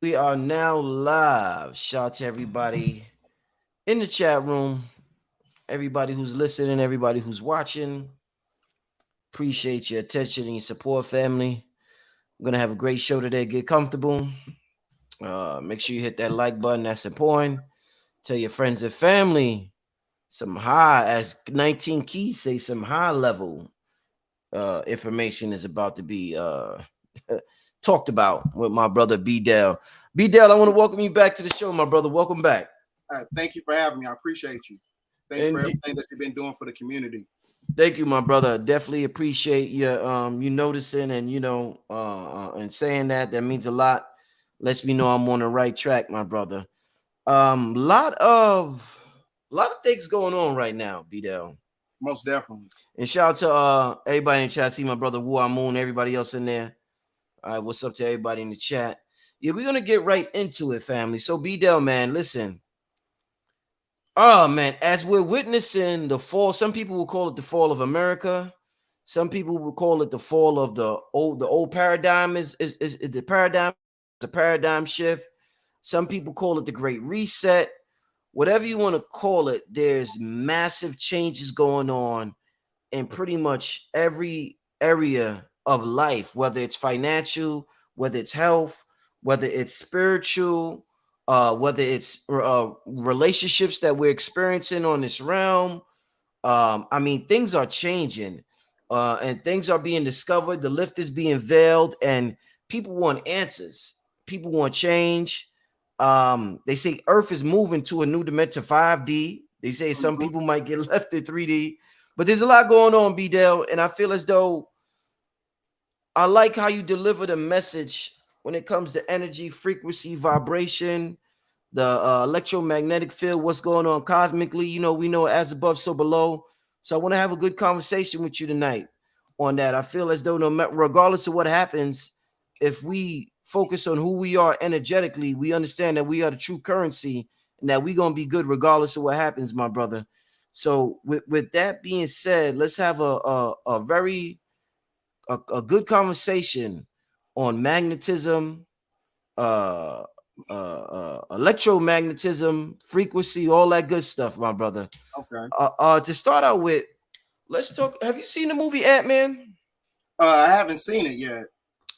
We are now live. Shout out to everybody in the chat room, everybody who's listening, everybody who's watching. Appreciate your attention and your support, family. We're gonna have a great show today. Get comfortable. Make sure you hit that like button. That's important. Tell your friends and family some high, as 19 Keys say, some high level information is about to be talked about with my brother B Dell. B Dell, I want to welcome you back to the show, my brother. Welcome back. Thank you for having me. I appreciate you. Thank you for And everything that you've been doing for the community. thank you, my brother. Definitely appreciate you noticing and and saying that. That means a lot. Lets me know I'm on the right track, my brother. Lot of things going on right now, B Dell. Most definitely. And shout out to everybody in the chat. I see my brother Wu Moon, everybody else in there. All right, what's up to everybody in the chat? Yeah, we're gonna get right into it, family. So B Dell, man, listen. Oh man, as we're witnessing the fall, some people will call it the fall of America. Some people will call it the fall of the old paradigm is the paradigm, the paradigm shift. Some people call it the Great Reset. Whatever you want to call it, there's massive changes going on in pretty much every area of life, whether it's financial, whether it's health, whether it's spiritual, whether it's relationships that we're experiencing on this realm. I mean, things are changing, and things are being discovered. The lift is being veiled, and people want answers. People want change. They say Earth is moving to a new dimension, 5D. They say some Mhm. people might get left in 3D, but there's a lot going on, B Dell, and I feel as though I like how you deliver the message when it comes to energy, frequency, vibration, the electromagnetic field, what's going on cosmically. We know as above, so below. So I want to have a good conversation with you tonight on that. I feel as though regardless of what happens, if we focus on who we are energetically, we understand that we are the true currency and that we're gonna be good regardless of what happens, my brother. So with that being said, let's have a very a good conversation on magnetism, uh, electromagnetism, frequency, all that good stuff, my brother. Okay. To start out with, let's talk. Have you seen the movie Ant Man? I haven't seen it yet.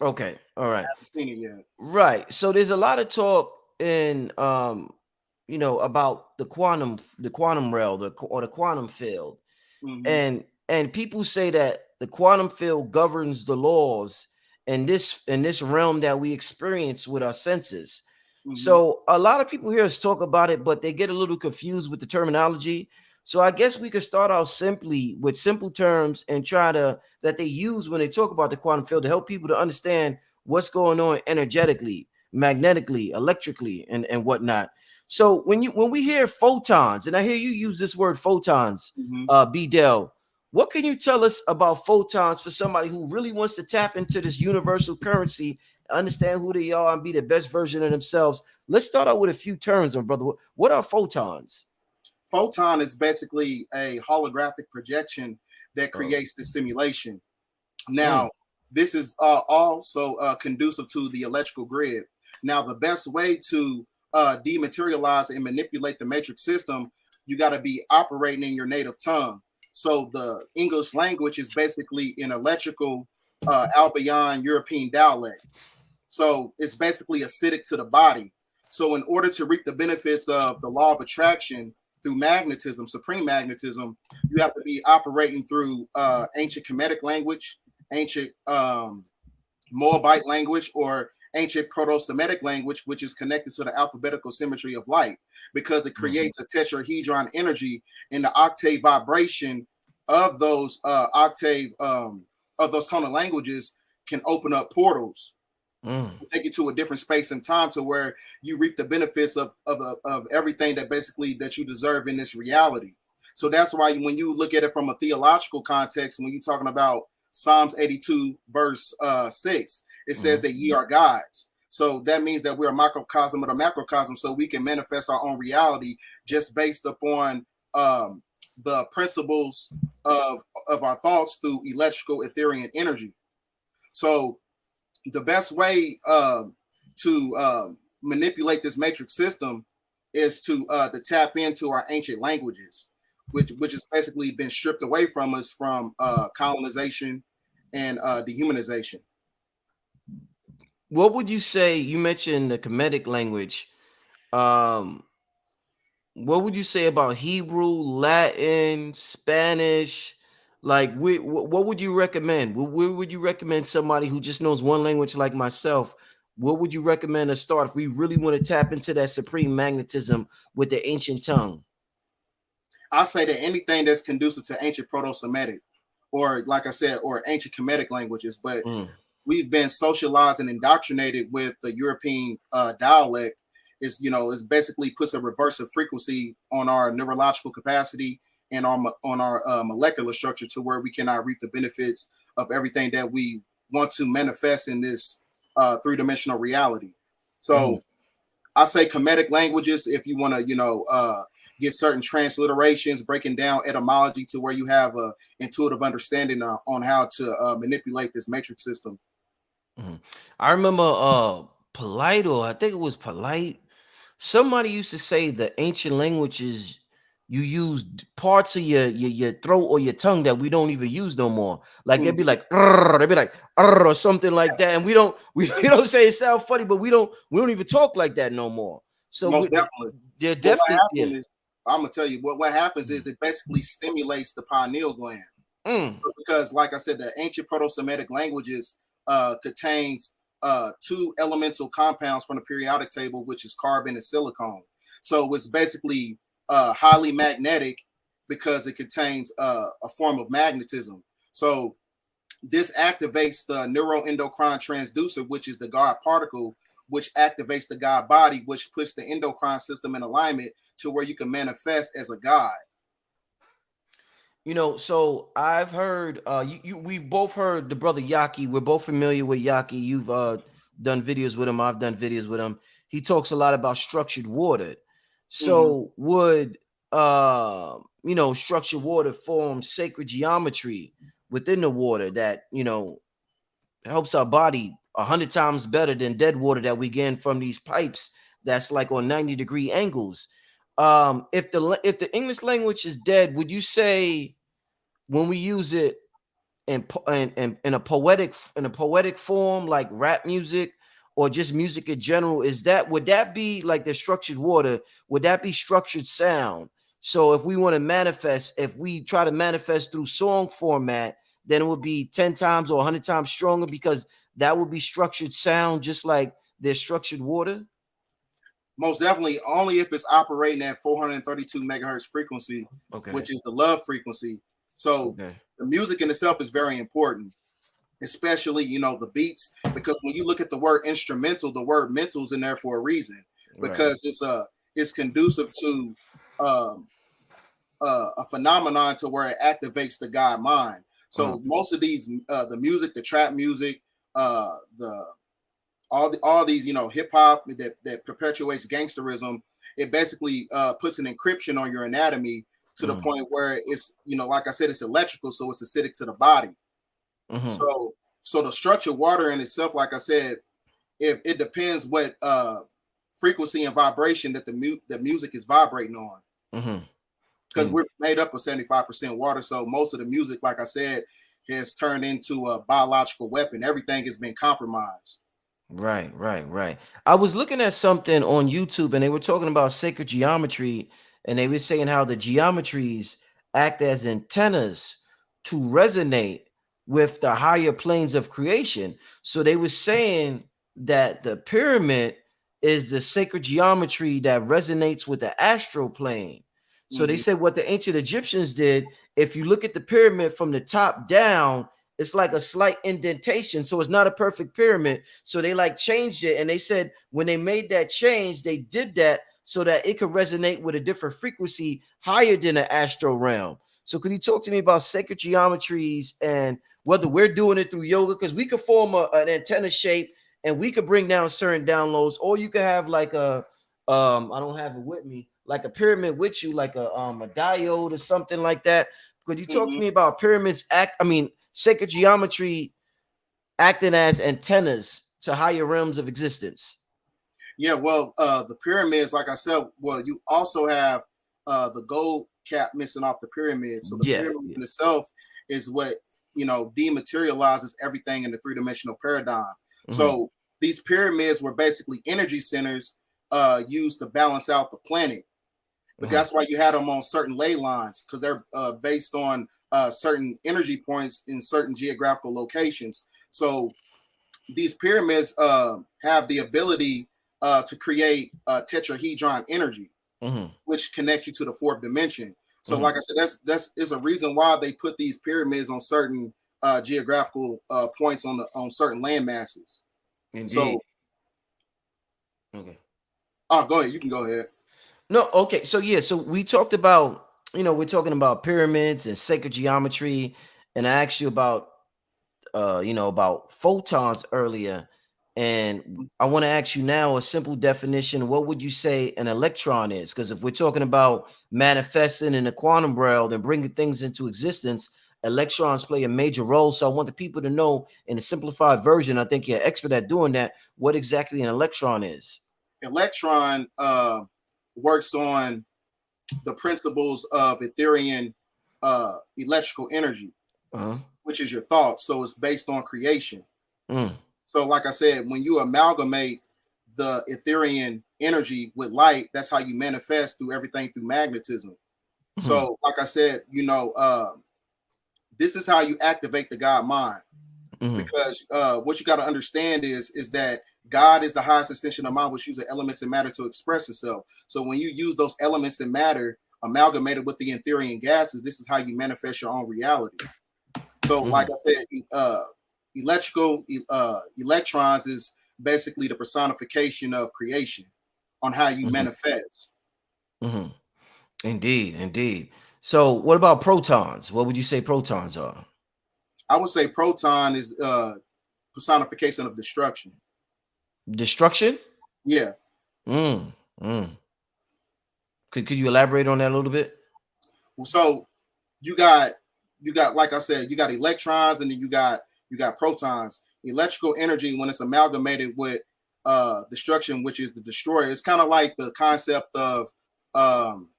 Okay, all right, I haven't seen it yet. right. So there's a lot of talk in about the quantum realm, or the quantum field, Hmm. and people say that the quantum field governs the laws in this realm that we experience with our senses. Hmm. So a lot of people hear us talk about it, but they get a little confused with the terminology. So I guess we could start out simply with simple terms and try to that they use when they talk about the quantum field to help people to understand what's going on energetically, magnetically, electrically, and whatnot. So when we hear photons, and I hear you use this word photons, Hmm. B Dell, what can you tell us about photons for somebody who really wants to tap into this universal currency, understand who they are, and be the best version of themselves? Let's start out with a few terms, my brother. What are photons? Photon is basically a holographic projection that Oh, creates the simulation. mm, Now, this is also conducive to the electrical grid. Now, the best way to dematerialize and manipulate the matrix system, you got to be operating in your native tongue. So the English language is basically an electrical Albion European dialect. So it's basically acidic to the body. So in order to reap the benefits of the law of attraction through magnetism, supreme magnetism, you have to be operating through ancient Kemetic language, ancient Moabite language, or ancient Proto-Semitic language, which is connected to the alphabetical symmetry of light, because it mm, creates a tetrahedron energy in the octave vibration of those of those tonal languages can open up portals, mm. take you to a different space and time to where you reap the benefits of everything that basically that you deserve in this reality. So that's why when you look at it from a theological context, when you're talking about Psalms 82 verse 6, it says Mm. that ye are gods. So that means that we're a microcosm of the macrocosm, so we can manifest our own reality just based upon the principles of our thoughts through electrical ethereal energy. So the best way to manipulate this matrix system is to tap into our ancient languages, which has basically been stripped away from us from colonization and dehumanization. What would you say? You mentioned the Kemetic language. Um, what would you say about Hebrew, Latin, Spanish? Like, what would you recommend? Where would you recommend somebody who just knows one language like myself? What would you recommend to start if we really want to tap into that supreme magnetism with the ancient tongue? I say that anything that's conducive to ancient Proto-Semitic, or like I said, or ancient Kemetic languages, but Mm, we've been socialized and indoctrinated with the European dialect. Is basically puts a reversive frequency on our neurological capacity and on our molecular structure to where we cannot reap the benefits of everything that we want to manifest in this three-dimensional reality. mhm. So I say Kemetic languages if you want to, get certain transliterations, breaking down etymology to where you have a intuitive understanding on how to manipulate this matrix system. Mhm. I remember polite, or I think it was polite. Somebody used to say the ancient languages you use parts of your throat or your tongue that we don't even use no more. Like they'd be Mhm. like they'd be like or something like that, and we don't we don't say it sound funny, but we don't even talk like that no more. So Most definitely. they're But what definitely yeah. happened is, I'm gonna tell you what happens Mm, is it basically stimulates the pineal gland. mm, So because, like I said, the ancient Proto-Semitic languages contains two elemental compounds from the periodic table, which is carbon and silicon. So it's basically highly magnetic because it contains a form of magnetism. So this activates the neuroendocrine transducer, which is the God particle, which activates the God body, which puts the endocrine system in alignment to where you can manifest as a God. So I've heard we've both heard the brother Yaki. We're both familiar with Yaki. You've done videos with him. I've done videos with him. He talks a lot about structured water. Mm-hmm. So would structured water form sacred geometry within the water that helps our body 100 times better than dead water that we get from these pipes that's like on 90-degree angles. If the English language is dead, would you say when we use it in a poetic form like rap music or just music in general, would that be like the structured water? Would that be structured sound? So if we try to manifest through song format, then it would be 10 times or 100 times stronger because that would be structured sound, just like there's structured water. Most definitely, only if it's operating at 432 megahertz frequency, Okay. which is the love frequency. So Okay. the music in itself is very important, especially the beats, because when you look at the word instrumental, the word mental is in there for a reason, Right. because it's conducive to um, a phenomenon to where it activates the God mind. Uh-huh. So most of these, the music, the trap music, the all these hip hop that perpetuates gangsterism, it basically puts an encryption on your anatomy to the Uh-huh. point where it's like I said, it's electrical, so it's acidic to the body. Uh-huh. So the structured water in itself, like I said, if it depends what frequency and vibration that the music is vibrating on, Uh-huh. because we're made up of 75% water. So most of the music, like I said, has turned into a biological weapon. Everything has been compromised. Right, right, right. I was looking at something on YouTube and they were talking about sacred geometry, and they were saying how the geometries act as antennas to resonate with the higher planes of creation. So they were saying that the pyramid is the sacred geometry that resonates with the astral plane. So they Mhm. said what the ancient Egyptians did, if you look at the pyramid from the top down, it's like a slight indentation. So it's not a perfect pyramid. So they like changed it. And they said when they made that change, they did that so that it could resonate with a different frequency higher than the astral realm. So could you talk to me about sacred geometries and whether we're doing it through yoga? Because we could form an antenna shape and we could bring down certain downloads, or you could have like I don't have it with me, like a pyramid with you, like a diode or something like that. Could you talk to Mhm. me about pyramids sacred geometry acting as antennas to higher realms of existence? Yeah, well, the pyramids, like I said, well, you also have the gold cap missing off the pyramid. So the Yeah, pyramid yeah. in itself is what dematerializes everything in the three-dimensional paradigm. Mm-hmm. So these pyramids were basically energy centers used to balance out the planet. But Mm-hmm. that's why you had them on certain ley lines because they're based on certain energy points in certain geographical locations. So these pyramids have the ability to create tetrahedron energy, Mm-hmm. which connects you to the fourth dimension. So, Mm-hmm. like I said, that's is a reason why they put these pyramids on certain geographical points on certain land masses. Indeed. So, Okay. go ahead. You can go ahead. No, okay. So yeah, so we talked about, we're talking about pyramids and sacred geometry, and I asked you about about photons earlier, and I want to ask you now a simple definition. What would you say an electron is? Because if we're talking about manifesting in the quantum realm and bringing things into existence, electrons play a major role. So I want the people to know in a simplified version. I think you're an expert at doing that. What exactly an electron is? Electron works on the principles of Ethereum electrical energy, Uh-huh. which is your thoughts. So it's based on creation. Mm, So, like I said, when you amalgamate the Ethereum energy with light, that's how you manifest through everything through magnetism. mhm, So, like I said, this is how you activate the God mind. mhm, Because what you got to understand is that God is the highest extension of mind, which uses elements in matter to express itself. So, when you use those elements in matter amalgamated with the Ethereum gases, this is how you manifest your own reality. So, like mhm, I said, electrical electrons is basically the personification of creation on how you mhm, manifest. mhm. Indeed, indeed. So, what about protons? What would you say protons are? I would say proton is personification of destruction. Destruction? Yeah. Mm, mm. Could you elaborate on that a little bit? So you got like I said, you got electrons and then you got protons. Electrical energy when it's amalgamated with destruction, which is the destroyer. It's kind of like the concept of um,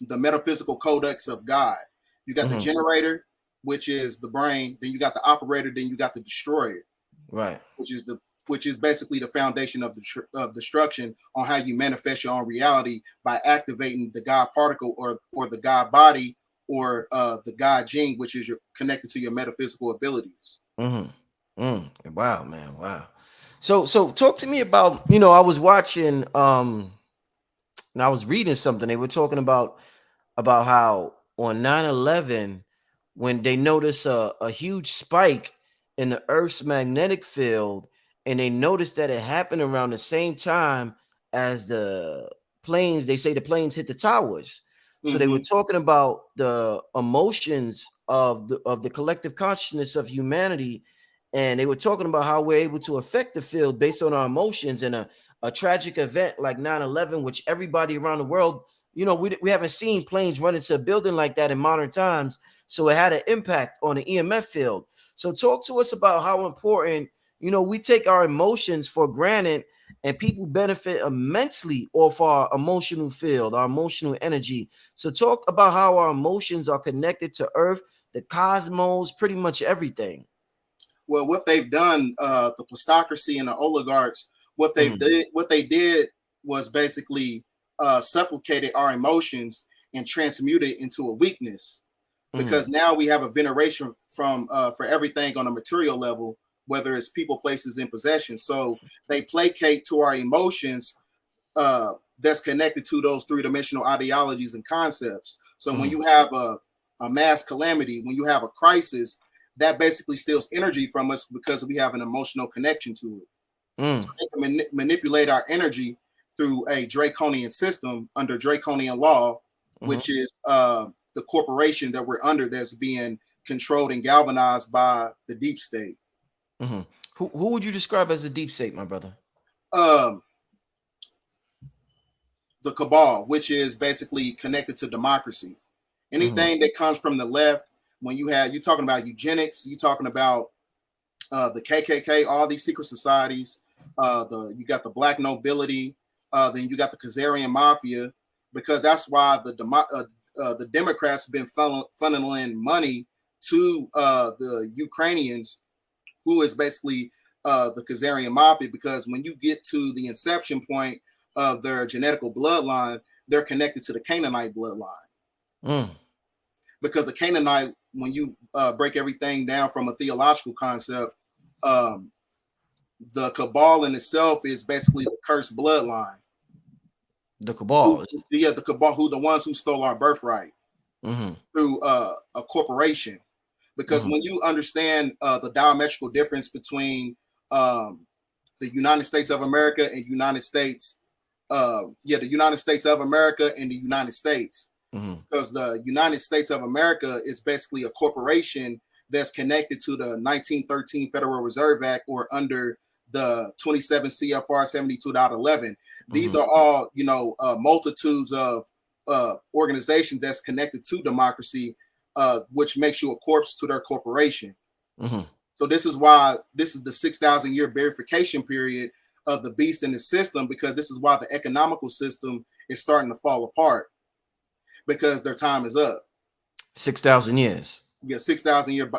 the metaphysical codex of God. You got the Hmm. generator, which is the brain, then you got the operator, then you got the destroyer, Right. which is the which is basically the foundation of destruction on how you manifest your own reality by activating the God particle or the God body or the God gene, which is your connected to your metaphysical abilities. Hmm. Mm. Wow, man. Wow. So talk to me about, I was watching and I was reading something. They were talking about how on 9/11, when they noticed a huge spike in the Earth's magnetic field, and they noticed that it happened around the same time as the planes, they say the planes hit the towers. So they were Mm-hmm. talking about the emotions of the collective consciousness of humanity, and they were talking about how we're able to affect the field based on our emotions. And a tragic event like 9/11, which everybody around the world, we haven't seen planes run into a building like that in modern times. So it had an impact on the EMF field. So talk to us about how important, we take our emotions for granted, and people benefit immensely off our emotional field, our emotional energy. So talk about how our emotions are connected to Earth, the cosmos, pretty much everything. Well, what they've done, the plutocracy and the oligarchs, Mhm, what they did was basically supplicated our emotions and transmuted into a weakness. mhm, Because now we have a veneration from for everything on a material level, whether it's people, places, and possessions. So they placate to our emotions that's connected to those three-dimensional ideologies and concepts. So when mhm, you have a mass calamity, when you have a crisis, that basically steals energy from us because we have an emotional connection to it. So mm, they can manipulate our energy through a draconian system under draconian law, mhm, which is the corporation that we're under that's being controlled and galvanized by the deep state. mhm. Who would you describe as the deep state, my brother? Um, the cabal, which is basically connected to democracy. Mhm, Anything that comes from the left, when you're talking about eugenics, you're talking about the KKK, all these secret societies, you got the black nobility, then you got the Khazarian mafia, because that's why the Democrats have been funneling money to the Ukrainians, who is basically the Khazarian mafia, because when you get to the inception point of their genetical bloodline, they're connected to the Canaanite bloodline. Mm. Because the Canaanite, when you break everything down from a theological concept, the cabal in itself is basically the cursed bloodline. The cabal. Yeah, the cabal, who the ones who stole our birthright Mm-hmm. through a corporation. Because Mm-hmm. when you understand the diametrical difference between the United States of America and United States, the United States of America and the United States, Mm-hmm. because the United States of America is basically a corporation that's connected to the 1913 Federal Reserve Act, or under the 27 CFR 72.11. These Mm-hmm. are all, multitudes of organizations that's connected to democracy, which makes you a corpse to their corporation. Mm-hmm. So this is why this is the 6,000 year verification period of the beast in the system, because this is why the economical system is starting to fall apart, because their time is up. 6,000 years. Yeah, 6,000 year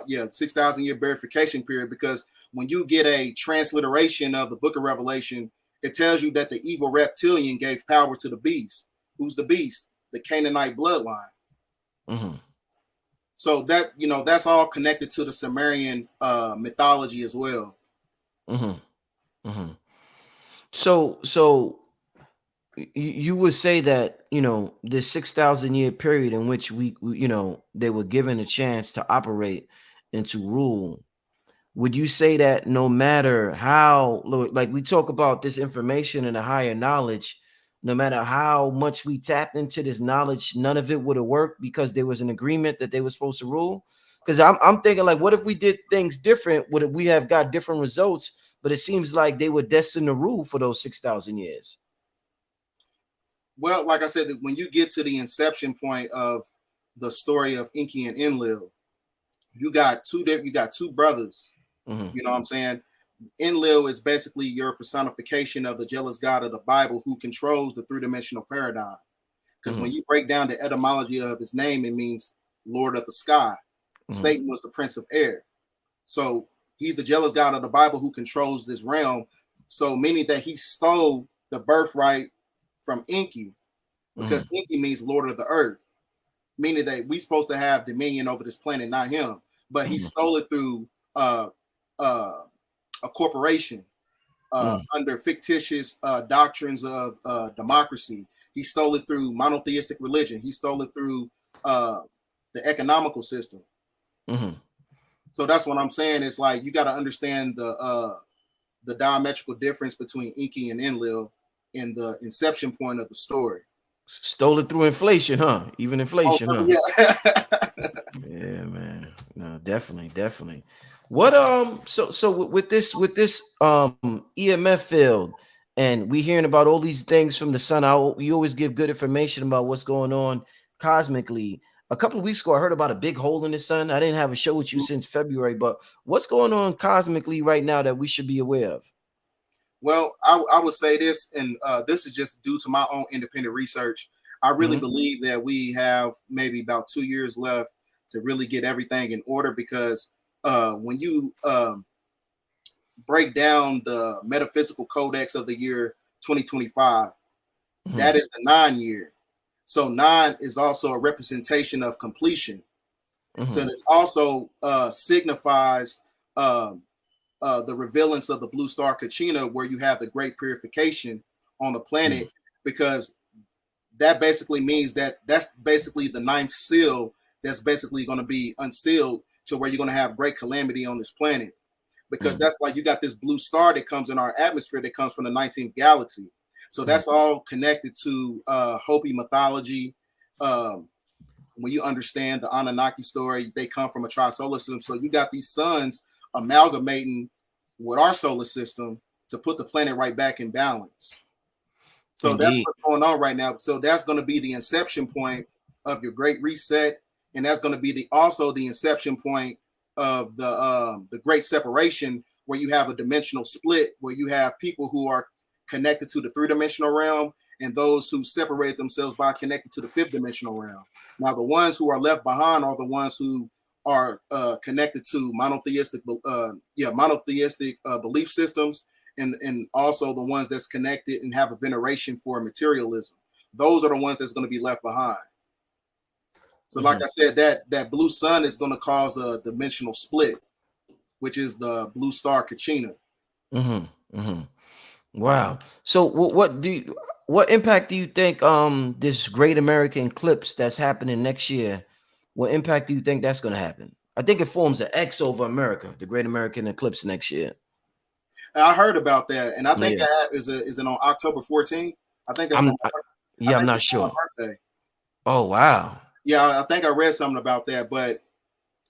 verification period, because when you get a transliteration of the book of Revelation, it tells you that the evil reptilian gave power to the beast. Who's the beast? The Canaanite bloodline. Mm-hmm. So that, that's all connected to the Sumerian mythology as well. Mm-hmm. Mm-hmm. So you would say that, this 6,000 year period in which they were given a chance to operate and to rule. Would you say that no matter how, like we talk about this information and a higher knowledge, no matter how much we tapped into this knowledge, none of it would have worked because there was an agreement that they were supposed to rule? Because I'm thinking, like, what if we did things different? Would we have got different results? But it seems like they were destined to rule for those 6,000 years. Well, like I said, when you get to the inception point of the story of Enki and Enlil, you got two brothers. Mm-hmm. You know what I'm saying? Enlil is basically your personification of the jealous God of the Bible, who controls the three-dimensional paradigm. Because Mm-hmm. when you break down the etymology of his name, it means Lord of the Sky. Mm-hmm. Satan was the prince of air. So he's the jealous God of the Bible who controls this realm. So meaning that he stole the birthright from Enki, because Mm-hmm. Enki means Lord of the Earth, meaning that we're supposed to have dominion over this planet, not him. But he Mm-hmm. stole it through a corporation, under fictitious doctrines of democracy. He stole it through monotheistic religion. He stole it through the economical system. Mm-hmm. So that's what I'm saying. It's like you got to understand the diametrical difference between Enki and Enlil in the inception point of the story. Stole it through inflation, huh? Even Oh, inflation, huh? yeah. Yeah, man. No, definitely. What so with this EMF field, and we hearing about all these things from the sun. You always give good information about what's going on cosmically. A couple of weeks ago, I heard about a big hole in the sun. I didn't have a show with you since February, but what's going on cosmically right now that we should be aware of? Well, I would say this, and this is just due to my own independent research. I really Mm-hmm. believe that we have maybe about 2 years left to really get everything in order, because when you break down the metaphysical codex of the year 2025, Mm-hmm. that is the 9 year. So 9 is also a representation of completion. So Mm-hmm. this also signifies the revealance of the blue star Kachina, where you have the great purification on the planet, because that basically means that that's basically the ninth seal that's basically going to be unsealed, to where you're going to have great calamity on this planet. Because Mm-hmm. that's like you got this blue star that comes in our atmosphere that comes from the 19th galaxy. So Mm-hmm. that's all connected to Hopi mythology. Um, when you understand the Anunnaki story, they come from a tri-solar system. So you got these suns amalgamating with our solar system to put the planet right back in balance. So that's Indeed. what's going on right now. So that's going to be the inception point of your great reset, and that's going to be also the inception point of the great separation, where you have a dimensional split, where you have people who are connected to the three-dimensional realm and those who separate themselves by connected to the fifth dimensional realm. Now, the ones who are left behind are the ones who are connected to monotheistic belief systems, and also the ones that's connected and have a veneration for materialism. Those are the ones that's going to be left behind. So, like I said, that blue sun is going to cause a dimensional split, which is the blue star Kachina. Wow. So what impact do you think this Great American Eclipse that's happening next year, what impact do you think that's going to happen? I think it forms an X over America, the Great American Eclipse next year. I heard about that, and I think Yeah. that is it on October 14th? I think it's I'm on. I yeah, I'm think not it's on sure. my birthday. Oh, wow. Yeah, I think I read something about that, but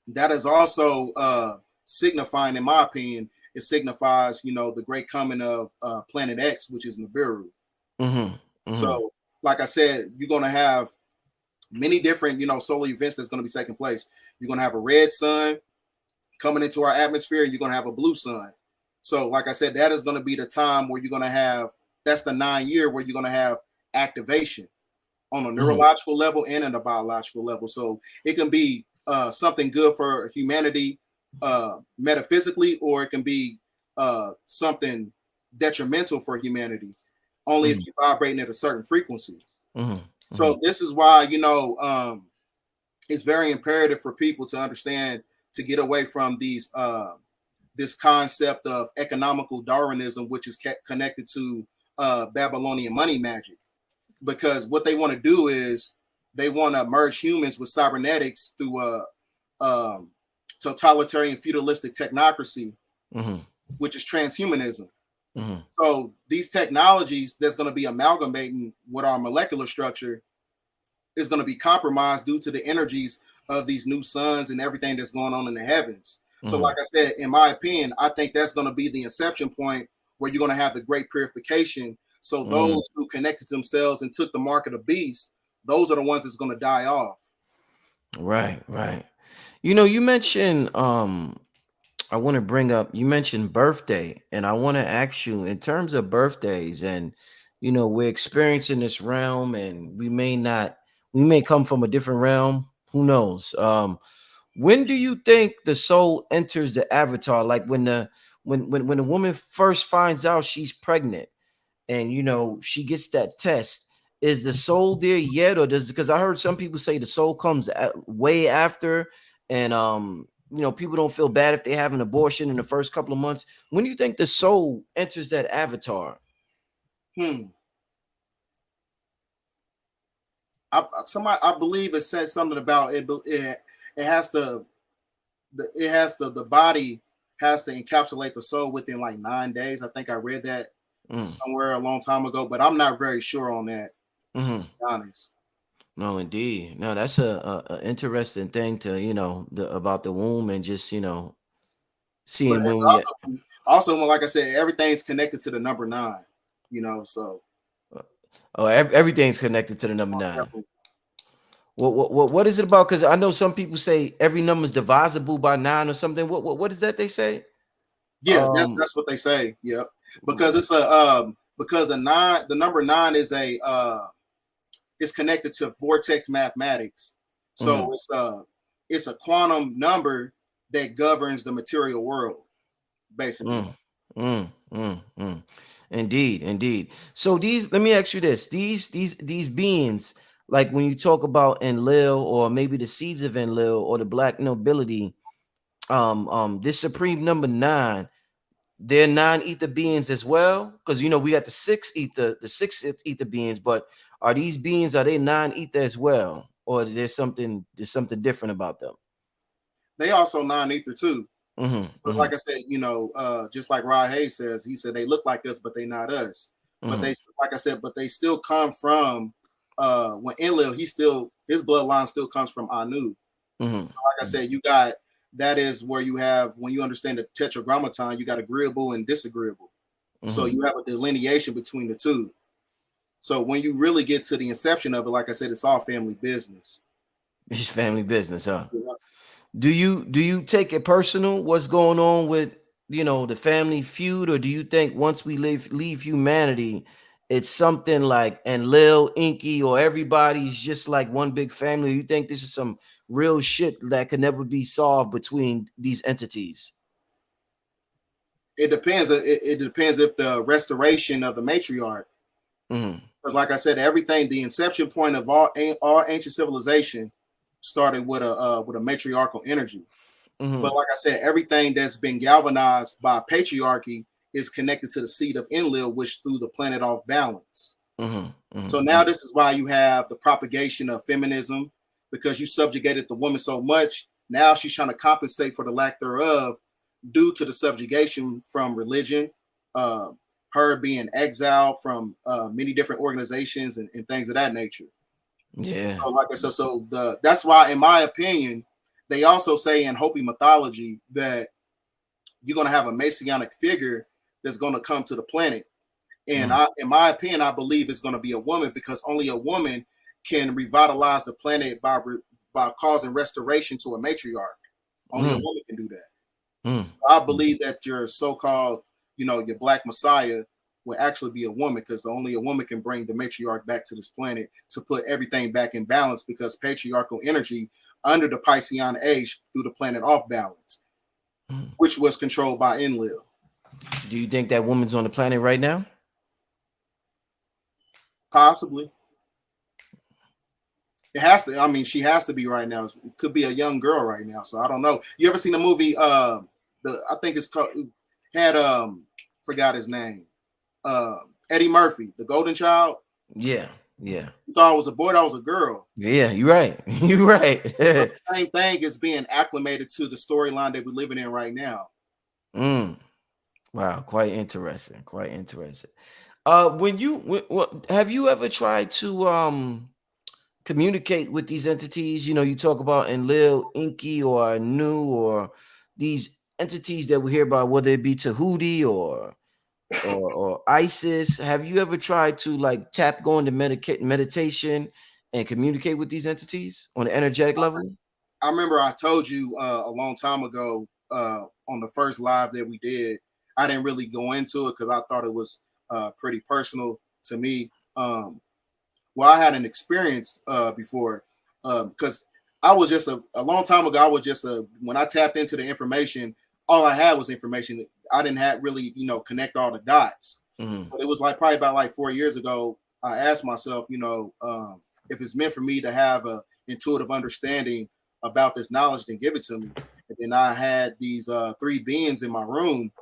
that is also signifying, in my opinion, it signifies, the great coming of Planet X, which is Nibiru. So, like I said, you're going to have many different, solar events that's going to be taking place. You're going to have a red sun coming into our atmosphere. You're going to have a blue sun. So, like I said, that is going to be the time where you're going to have, that's the 9 year where you're going to have activation on a neurological level and on a biological level. So it can be something good for humanity metaphysically, or it can be something detrimental for humanity, only if you're vibrating at a certain frequency. So this is why, it's very imperative for people to understand, to get away from this concept of economical Darwinism, which is connected to Babylonian money magic. Because what they want to do is they want to merge humans with cybernetics through a totalitarian feudalistic technocracy, which is transhumanism. So these technologies that's going to be amalgamating with our molecular structure is going to be compromised due to the energies of these new suns and everything that's going on in the heavens. So like I said, in my opinion, I think that's going to be the inception point where you're going to have the great purification. So those who connected themselves and took the mark of the beast, those are the ones that's going to die off. Right. You mentioned I want to bring up, you mentioned birthday, and I want to ask you in terms of birthdays, and we're experiencing this realm, and we may come from a different realm. Who knows? When do you think the soul enters the avatar? Like when when a woman first finds out she's pregnant, and she gets that test, is the soul there yet, or because I heard some people say the soul comes way after, and people don't feel bad if they have an abortion in the first couple of months. When do you think the soul enters that avatar? I believe it says something about it. It has to, the body has to encapsulate the soul within like 9 days. I think I read that somewhere a long time ago, but I'm not very sure on that. To be honest. No, indeed. No, that's a interesting thing to about the womb, and just But seeing when we. it's also, like I said, everything's connected to the number 9. So Everything's connected to the number 9. What is it about? Because I know some people say every number is divisible by 9 or something. What is that they say? Yeah, that's what they say. Yeah, because it's because the number 9 is it's connected to vortex mathematics. So it's a quantum number that governs the material world, basically. Indeed. So let me ask you this: these beings, like when you talk about Enlil, or maybe the seeds of Enlil, or the black nobility, this supreme number 9, they're non-ether beings as well, because we got the six ether beings, but are these beings, are they non-ether as well, or there's something different about them? They also non-ether too. But like I said, just like Rod Hayes says, he said they look like us, but they not us. But they, like I said, but they still come from when Enlil, his bloodline still comes from Anu. Like I said, that is where you have, when you understand the tetragrammaton, you got agreeable and disagreeable. So you have a delineation between the two. So when you really get to the inception of it, like I said, it's all family business. It's family business, huh? Do you take it personal what's going on with the family feud, or do you think once we leave humanity, it's something like and Lil Inky or everybody's just like one big family? You think this is some real shit that could never be solved between these entities? It depends. It depends if the restoration of the matriarch, Mm-hmm. because like I said, everything, the inception point of all ancient civilization started with a matriarchal energy. Mm-hmm. But like I said, everything that's been galvanized by patriarchy is connected to the seed of Enlil, which threw the planet off balance. Mm-hmm. So Mm-hmm. now this is why you have the propagation of feminism, because you subjugated the woman so much. Now she's trying to compensate for the lack thereof due to the subjugation from religion, uh, her being exiled from many different organizations and things of that nature. Yeah. So like I said, so that's why, in my opinion, they also say in Hopi mythology that you're going to have a messianic figure that's going to come to the planet. And Mm-hmm. in my opinion, I believe it's going to be a woman, because only a woman can revitalize the planet by causing restoration to a matriarch. Only a Mm-hmm. woman can do that. I Mm-hmm. believe that your so-called, your black messiah will actually be a woman, because only a woman can bring the matriarch back to this planet to put everything back in balance, because patriarchal energy under the Piscean age threw the planet off balance, Mm-hmm. which was controlled by Enlil. Do you think that woman's on the planet right now? Possibly. It has to. I mean, she has to be right now. It could be a young girl right now. So I don't know. You ever seen the movie? I think it's called. It had forgot his name. Eddie Murphy, The Golden Child. Yeah. Yeah. You thought it was a boy, that was a girl. Yeah. You're right. You're right. So the same thing is being acclimated to the storyline that we're living in right now. mm. Wow. Quite interesting. Quite interesting. Have you ever tried to communicate with these entities? You talk about in Lil Inky or New or these entities that we hear about, whether it be Tahuti or ISIS. Have you ever tried to like go into meditation and communicate with these entities on an energetic level? I remember I told you a long time ago on the first live that we did. I didn't really go into it because I thought it was pretty personal to me. Well, I had an experience before, because I was just a long time ago. I was just when I tapped into the information, all I had was information. I didn't have really, connect all the dots. Hmm. But it was like probably about like 4 years ago. I asked myself, if it's meant for me to have a intuitive understanding about this knowledge, then give it to me. And then I had these three beings in my room.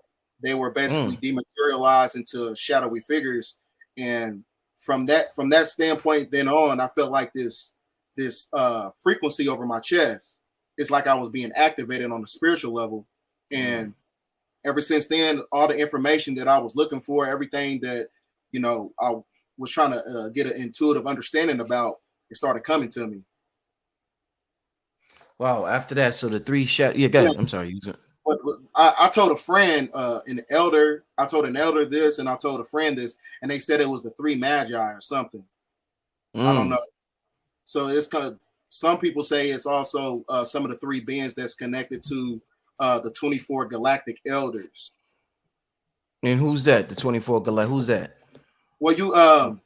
They were basically Mm. dematerialized into shadowy figures, and from that standpoint, then on, I felt like this frequency over my chest. It's like I was being activated on the spiritual level, Mm. and ever since then, all the information that I was looking for, everything that I was trying to get an intuitive understanding about, it started coming to me. Wow. After that, so the three yeah, go Yeah, ahead. I'm sorry. but I told a friend, an elder, I told an elder this, and I told a friend this, and they said it was the three magi or something. I don't Mm. know. So it's kind of, some people say it's also some of the three beings that's connected to the 24 galactic elders. And who's that? The 24 Galactic. Who's that? Well,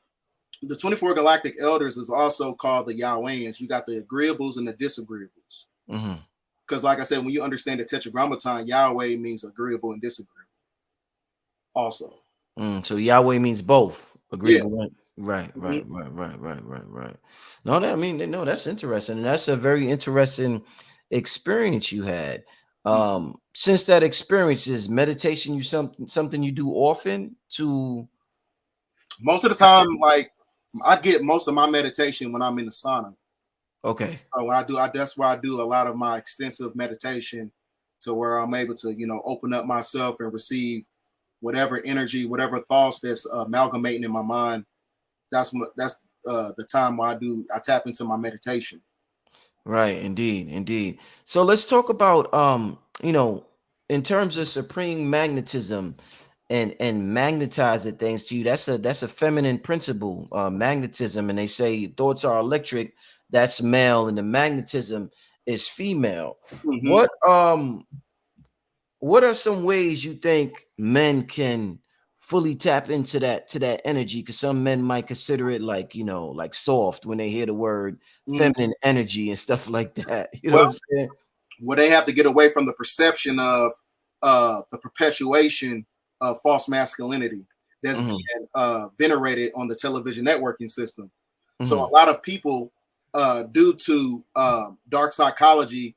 the 24 galactic elders is also called the Yahwehans. You got the agreeables and the disagreeables. Hmm. Because, like I said, when you understand the Tetragrammaton, Yahweh means agreeable and disagreeable. Also, So Yahweh means both. yeah. Agreeable. Right. Right. Mhm. Right. Right. Right. Right. Right. Right. No, that I mean, no, that's interesting. And that's a very interesting experience you had. Since that experience, is meditation you something you do often to Most of the time, like, I get most of my meditation when I'm in the sauna. okay. When I do, that's where I do a lot of my extensive meditation, to where I'm able to, open up myself and receive whatever energy, whatever thoughts that's amalgamating in my mind. That's the time where I tap into my meditation. Right, indeed, indeed. So let's talk about in terms of supreme magnetism and magnetizing things to you. That's a feminine principle, magnetism, and they say thoughts are electric, that's male, and the magnetism is female. Hmm. What what are some ways you think men can fully tap into that energy? Because some men might consider it like, like soft when they hear the word Mhm. feminine energy and stuff like that. You know what Well, I'm saying? they have to get away from the perception of the perpetuation of false masculinity that's Hmm. being venerated on the television networking system. So Hmm. a lot of people, due to dark psychology,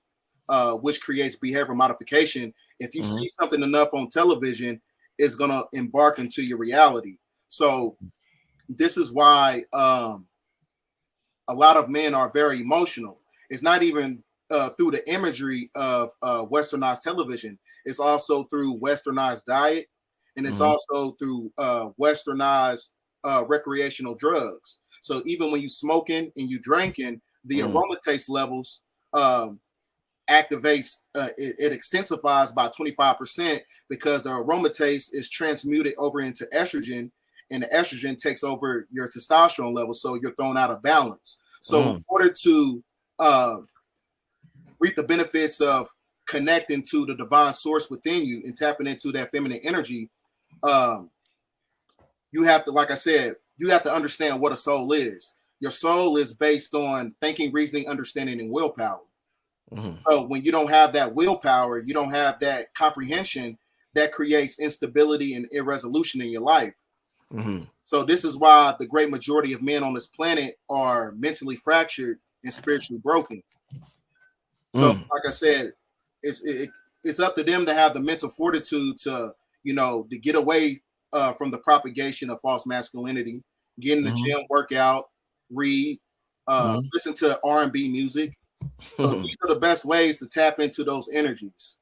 which creates behavior modification, if you Hmm. see something enough on television, it's going to embark into your reality. So this is why a lot of men are very emotional. It's not even through the imagery of westernized television. It's also through westernized diet, and it's Hmm. also through westernized recreational drugs. So even when you smoking and you drinking, the Hmm. aromatase levels um, activates. It extensifies by 25% because the aromatase is transmuted over into estrogen, and the estrogen takes over your testosterone levels, so you're thrown out of balance. So in Hmm. order to uh, reap the benefits of connecting to the divine source within you and tapping into that feminine energy, um, you have to, like I said, you have to understand what a soul is. Your soul is based on thinking, reasoning, understanding, and willpower. Hmm. So when you don't have that willpower, you don't have that comprehension, that creates instability and irresolution in your life. Hmm. So this is why the great majority of men on this planet are mentally fractured and spiritually broken. So, Hmm. like I said, it's up to them to have the mental fortitude to, to get away from the propagation of false masculinity, get in the Hmm. gym, work out, read, listen to R&B music. So Hmm. these are the best ways to tap into those energies.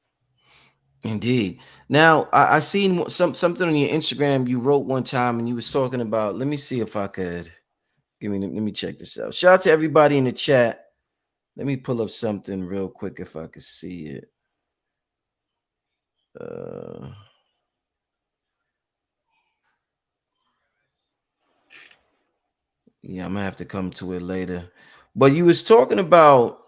Indeed. Now, I seen something on your Instagram you wrote one time, and you was talking about. Let me see if I could let me check this out. Shout out to everybody in the chat. Let me pull up something real quick if I could see it. Uh, yeah, I'm gonna have to come to it later. But you was talking about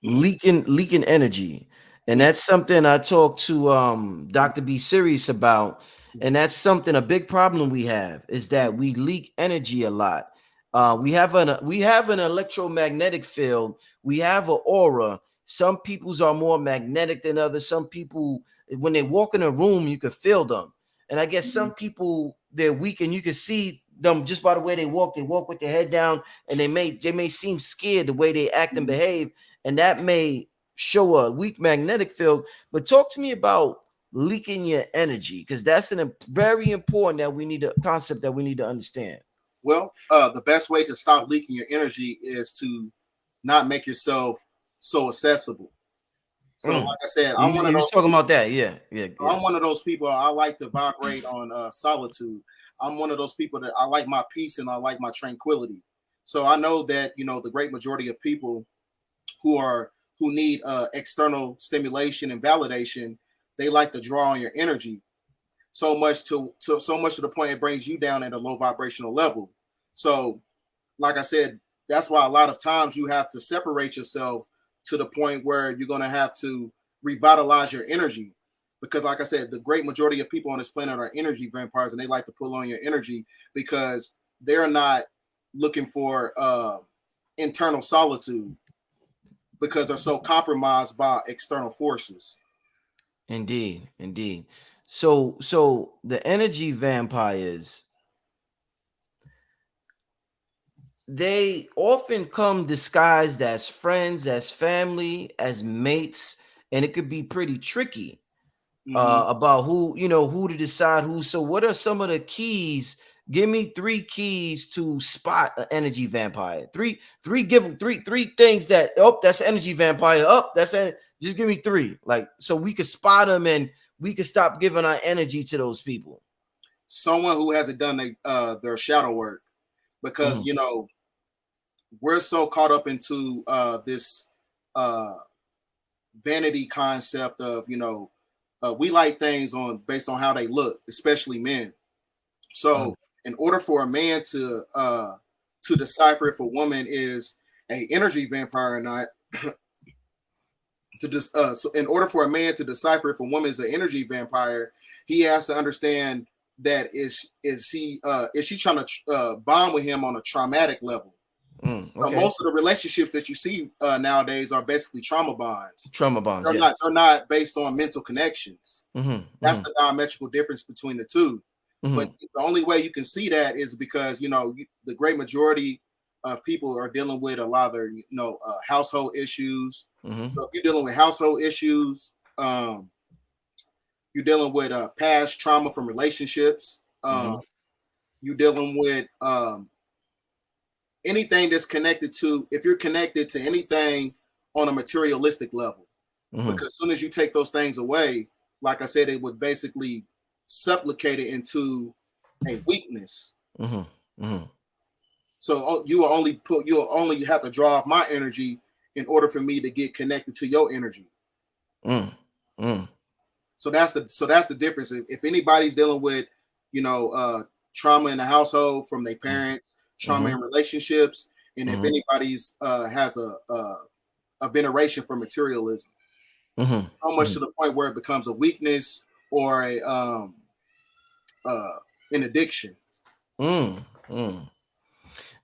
Mhm. leaking energy, and Mhm. that's something I talked to Dr. B Serious about, and that's something, a big problem we have is that we leak energy a lot. We have an electromagnetic field, we have an aura. Some people's are more magnetic than others. Some people, when they walk in a room, you can feel them. And I guess Mhm. some people, they're weak and you can see them just by the way they walk with their head down, and they may seem scared the way they act and Mhm. behave, and that may show a weak magnetic field. But talk to me about leaking your energy, because that's very important that we need a concept that we need to understand. Well, the best way to stop leaking your energy is to not make yourself so accessible. So, like Mm. I said, You, you was talking about that, yeah, yeah, yeah. I'm one of those people. I like to vibrate on solitude. I'm one of those people that I like my peace and I like my tranquility. So I know that the great majority of people who are who need external stimulation and validation, they like to draw on your energy so much to the point it brings you down at a low vibrational level. So, like I said, that's why a lot of times you have to separate yourself to the point where you're going to have to revitalize your energy. Because, like I said, the great majority of people on this planet are energy vampires, and they like to pull on your energy because they're not looking for internal solitude because they're so compromised by external forces. Indeed, indeed. So the energy vampires, they often come disguised as friends, as family, as mates, and it could be pretty tricky Mm-hmm. about who to decide who. So, what are some of the keys? Give me three keys to spot an energy vampire. Three things that, oh, that's an energy vampire. Oh, just give me three, like, so we could spot them and we could stop giving our energy to those people. Someone who hasn't done their shadow work because Mhm. we're so caught up into this uh, vanity concept of we like things on based on how they look, especially men. Mhm. So in order for a man to decipher if a woman is a energy vampire or not, to just so in order for a man to decipher if a woman is an energy vampire, he has to understand that is she trying to bond with him on a traumatic level. So Okay. most of the relationships that you see nowadays are basically trauma bonds. Trauma bonds. They're not Yes. they're not based on mental connections. Mm-hmm. That's Mm-hmm. the diametrical difference between the two. But Mm-hmm. the only way you can see that is because the great majority of people are dealing with a lot of their household issues. Mm-hmm. So if you're dealing with household issues, you're dealing with past trauma from relationships. Mm-hmm. You're dealing with anything that's connected to, if you're connected to anything on a materialistic level. Mm-hmm. Because as soon as you take those things away, like I said, it would basically supplicate it into a weakness. Mm-hmm. Mm-hmm. So you'll only have to draw off my energy in order for me to get connected to your energy. Mm. Mm. So that's the difference. If anybody's dealing with, trauma in the household from their parents, trauma Mm-hmm. in relationships, and if Mm-hmm. anybody's has a veneration for materialism, Mm-hmm. so much Mm-hmm. to the point where it becomes a weakness or a uh, an addiction. Mm. Mm.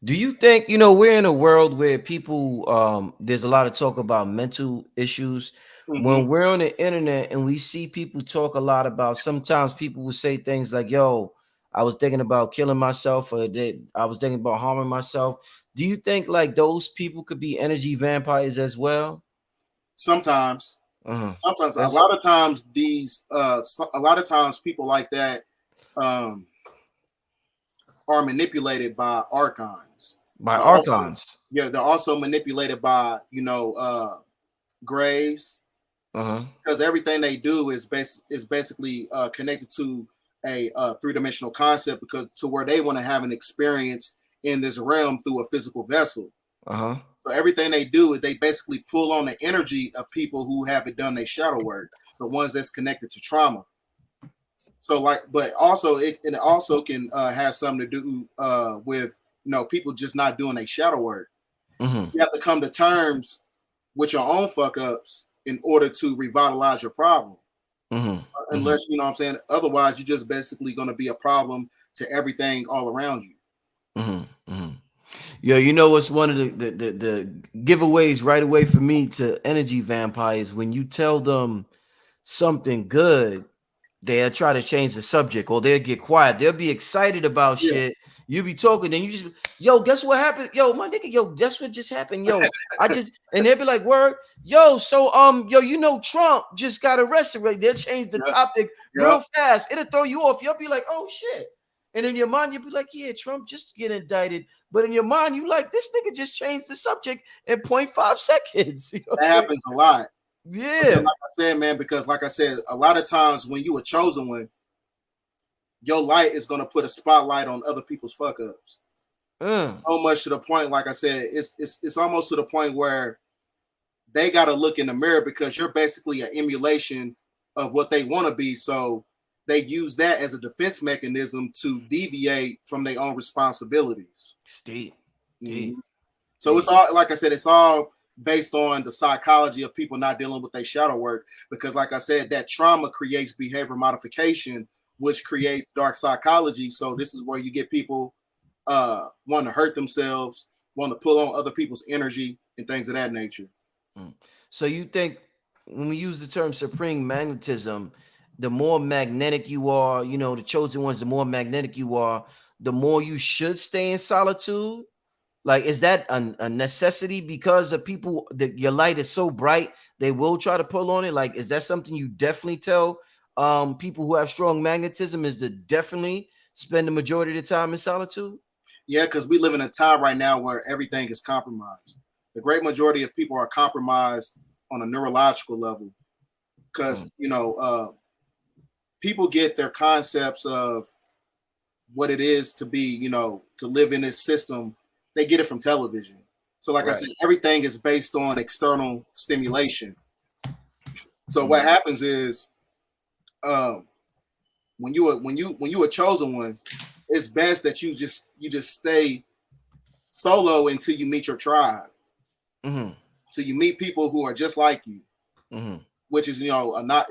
Do you think, we're in a world where people, there's a lot of talk about mental issues. Mm-hmm. When we're on the internet and we see people talk a lot about, sometimes people will say things like, yo, I was thinking about killing myself, or that I was thinking about harming myself. Do you think like those people could be energy vampires as well? Sometimes, Uh-huh. sometimes, a That's lot of times a lot of times people like that um, are manipulated by archons. by They're also, archons. yeah, they're also manipulated by grays, Uh-huh. because everything they do is basically connected to a three-dimensional concept, because to where they want to have an experience in this realm through a physical vessel. Uh-huh. So everything they do is they basically pull on the energy of people who haven't done their shadow work, the ones that's connected to trauma. So but also it also can have something to do with people just not doing their shadow work. Mm-hmm. You have to come to terms with your own fuck ups in order to revitalize your problem. Mm-hmm. Mm-hmm. Unless what I'm saying, otherwise you're just basically going to be a problem to everything all around you. Mm-hmm. Mm-hmm. Yo, you know what's one of the giveaways right away for me to energy vampires? When you tell them something good, they'll try to change the subject, or they'll get quiet. They'll be excited about Yeah, shit. You be talking, then you just, yo, guess what happened? Yo, my nigga, yo, guess what just happened? Yo, and they'll be like, word, yo, so yo, Trump just got arrested, right? They'll change the yeah, topic yeah. real fast. It'll throw you off. You'll be like, oh shit. And in your mind, you'll be like, yeah, Trump just get indicted. But in your mind, you like, this nigga just changed the subject in point 0.5 seconds. You know what That I'm saying? happens a lot. Because Yeah. like I said, man, because like I said, a lot of times when you a chosen one, your light is going to put a spotlight on other people's fuck ups. Uh, So much to the point, like I said, it's almost to the point where they got to look in the mirror, because you're basically an emulation of what they want to be. So they use that as a defense mechanism to deviate from their own responsibilities. Steve. Mhm. Steve. So it's all, like I said, it's all based on the psychology of people not dealing with their shadow work. Because, like I said, that trauma creates behavior modification, which creates dark psychology. So this is where you get people wanting to hurt themselves, want to pull on other people's energy and things of that nature. Mm. So you think when we use the term supreme magnetism, the more magnetic you are, the chosen ones, the more magnetic you are, the more you should stay in solitude? Like, is that a necessity because of people that your light is so bright, they will try to pull on it? Like, is that something you definitely tell people who have strong magnetism, is to definitely spend the majority of the time in solitude? Yeah, because we live in a time right now where everything is compromised. The great majority of people are compromised on a neurological level, because Mm, people get their concepts of what it is to be, to live in this system. They get it from television. So, like I right. said, everything is based on external stimulation. So what Mm, happens is, um, when you a chosen one, it's best that you just stay solo until you meet your tribe. mhm, So you meet people who are just like you. Mm-hmm. which is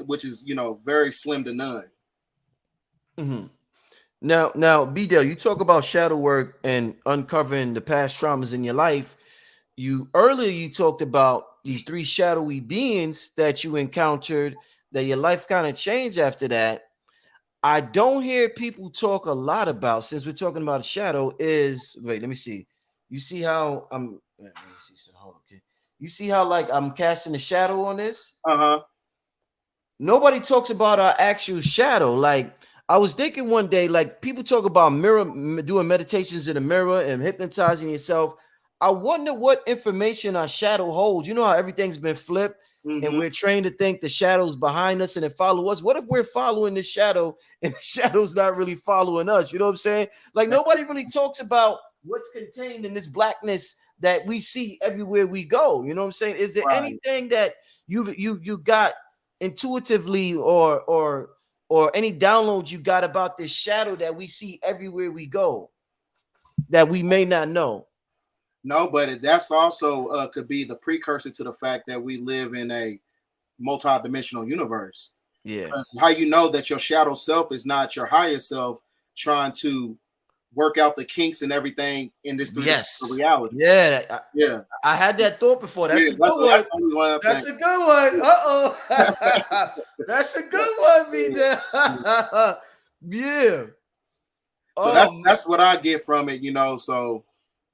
which is very slim to none. Mm-hmm. Now, B-Dell, you talk about shadow work and uncovering the past traumas in your life. You earlier you talked about these three shadowy beings that you encountered, that your life kind of changed after that. I don't hear people talk a lot about, since we're talking about shadow, is wait, let me see. You see how I'm let me see. So hold on, okay. You see how like I'm casting a shadow on this? Uh-huh. Nobody talks about our actual shadow. Like I was thinking one day, like people talk about doing meditations in the mirror and hypnotizing yourself. I wonder what information our shadow holds. You know how everything's been flipped and Mm-hmm. we're trained to think the shadow's behind us and it follow us. What if we're following the shadow and the shadow's not really following us? You know what I'm saying? Like That's nobody really talks about what's contained in this blackness that we see everywhere we go. You know what I'm saying? Is there right. anything that you got intuitively or any downloads you got about this shadow that we see everywhere we go that we may not know? No, but that's also could be the precursor to the fact that we live in a multi-dimensional universe. Yeah. How you know that your shadow self is not your higher self trying to work out the kinks and everything in this three-dimensional Yes. reality. Yeah. Yeah, I had that thought before. yeah, That's a good one. that's only one thing. That's a good one. Uh-oh. That's a good one, B. Yeah. So that's what I get from it, So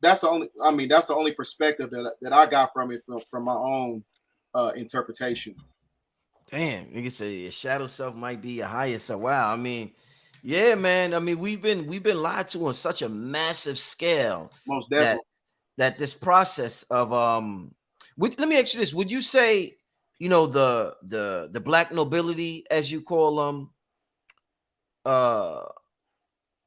that's the only, I mean, that's the only perspective that I got from it from my own interpretation. Damn, nigga say your shadow self might be your higher self. Wow. I mean, yeah, man. I mean, we've been lied to on such a massive scale Most that definitely. this process of let me ask you this. Would you say, the black nobility, as you call them, uh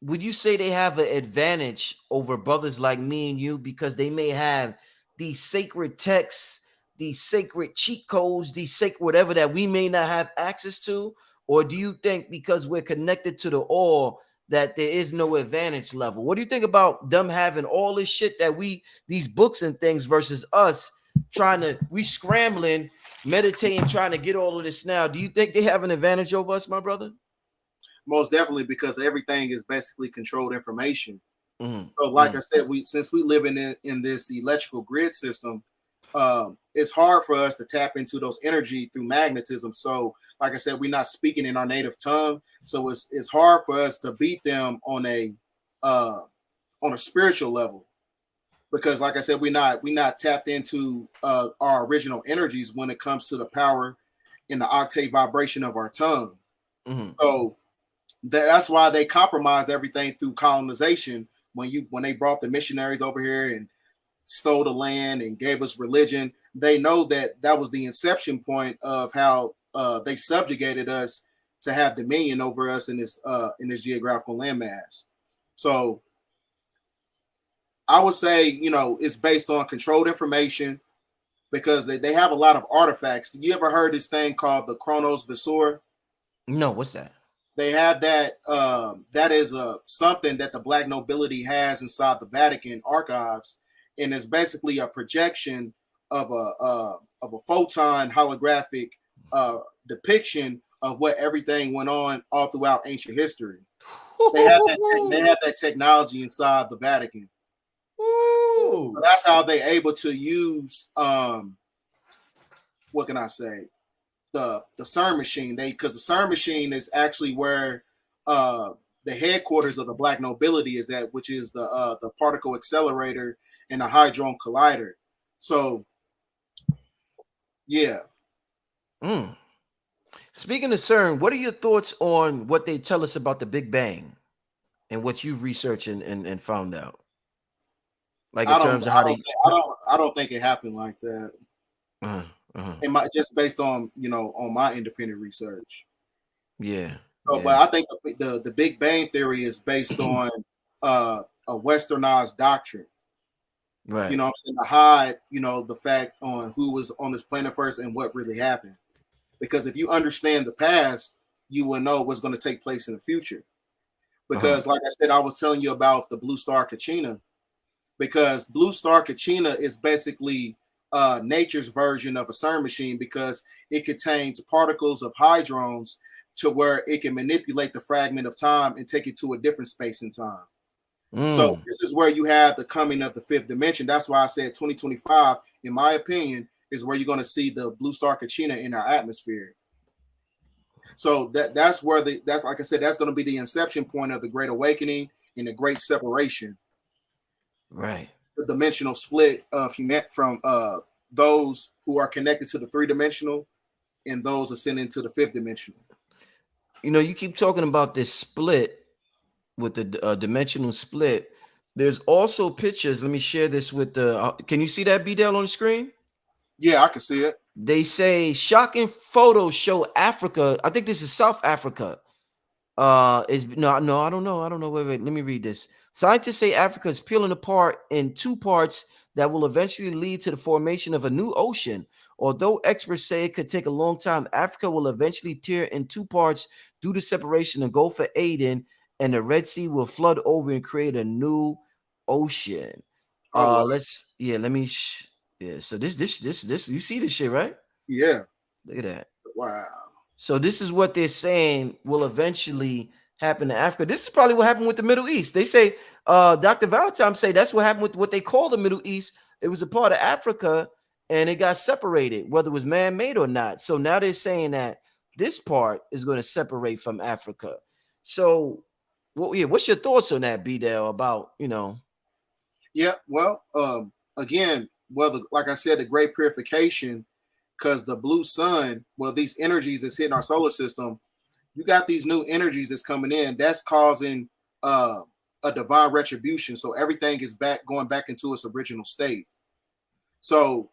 would you say they have an advantage over brothers like me and you because they may have these sacred texts, these sacred cheat codes, these sacred whatever that we may not have access to? Or do you think because we're connected to the all that there is no advantage level? What do you think about them having all this shit that these books and things versus us we scrambling, meditating, trying to get all of this now? Do you think they have an advantage over us, my brother? Most definitely, because everything is basically controlled information. Mm-hmm. So, like I said, since we live in this electrical grid system, it's hard for us to tap into those energy through magnetism. So, like I said, we're not speaking in our native tongue, so it's hard for us to beat them on a spiritual level. Because, like I said, we're not tapped into our original energies when it comes to the power in the octave vibration of our tongue. Mm-hmm. So that's why they compromised everything through colonization when they brought the missionaries over here and stole the land and gave us religion. They know that was the inception point of how they subjugated us to have dominion over us in this geographical landmass. So I would say, it's based on controlled information because they have a lot of artifacts. You ever heard this thing called the Chronos Visor? No, what's that? They have that. That is something that the black nobility has inside the Vatican archives, and it's basically a projection of a photon holographic depiction of what everything went on all throughout ancient history. They have that technology inside the Vatican. So that's how they're able to use what can I say, the CERN machine. Because the CERN machine is actually where the headquarters of the black nobility is at, which is the particle accelerator and the hadron collider. So yeah. Mm. Speaking of CERN, what are your thoughts on what they tell us about the Big Bang and what you've researched and found out? Like in I don't terms of how they I don't think it happened like that. uh, uh, Just based on on my independent research. yeah, So, but yeah. I think the Big Bang theory is based on a westernized doctrine. Right. I'm saying, to hide the fact on who was on this planet first and what really happened. Because if you understand the past, you will know what's going to take place in the future. Uh-huh. Because, like I said, I was telling you about the Blue Star Kachina. Because Blue Star Kachina is basically nature's version of a CERN machine because it contains particles of hydrons to where it can manipulate the fragment of time and take it to a different space and time. So this is where you have the coming of the fifth dimension. That's why I said 2025, in my opinion, is where you're going to see the blue star Kachina in our atmosphere. So that's where that's like I said, that's going to be the inception point of the Great Awakening and the Great Separation. Right. The dimensional split of humanity from those who are connected to the three-dimensional and those ascending to the fifth dimensional. You know, you keep talking about this split with the dimensional split. There's also pictures. Let me share this with the. Can you see that BDell on the screen? Yeah, I can see it. They say shocking photos show Africa. I think this is South Africa. Is no, I don't know. Wait, let me read this. Scientists say Africa is peeling apart in two parts that will eventually lead to the formation of a new ocean. Although experts say it could take a long time, Africa will eventually tear in two parts due to separation. The Gulf of Aden and the Red Sea will flood over and create a new ocean. Oh, let me. So this, you see this shit, right? Yeah. Look at that. Wow. So this is what they're saying will eventually happen to Africa. This is probably what happened with the Middle East. They say, Dr. Valentine say that's what happened with what they call the Middle East. It was a part of Africa and it got separated, whether it was man-made or not. So now they're saying that this part is going to separate from Africa. So, what's your thoughts on that, BDell, about, Yeah, well, again, like I said, the great purification, because the blue sun, well, these energies that's hitting our solar system, you got these new energies that's coming in, that's causing a divine retribution. So everything is going back into its original state. So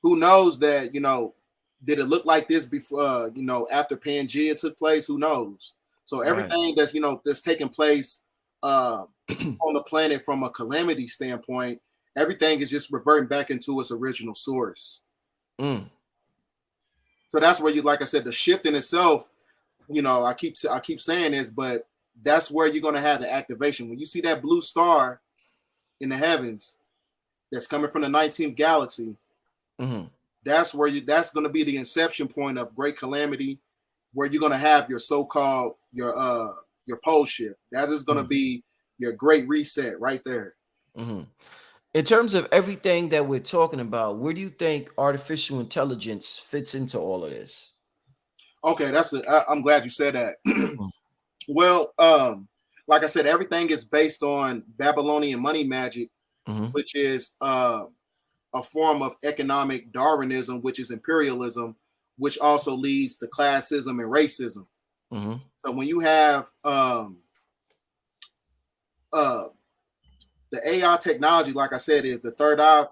who knows that, did it look like this before, after Pangea took place? Who knows? So everything that's, that's taking place on the planet from a calamity standpoint, everything is just reverting back into its original source. So that's where like I said, the shift in itself, I keep saying this, but that's where you're going to have the activation. When you see that blue star in the heavens that's coming from the 19th galaxy, that's going to be the inception point of great calamity, where you're going to have your so-called your pole shift. That is going to be your great reset right there. In terms of everything that we're talking about, where do you think artificial intelligence fits into all of this? Okay, I'm glad you said that. Well, like I said, everything is based on Babylonian money magic, which is a form of economic Darwinism, which is imperialism, which also leads to classism and racism. So when you have the AI technology, like I said, is the third eye,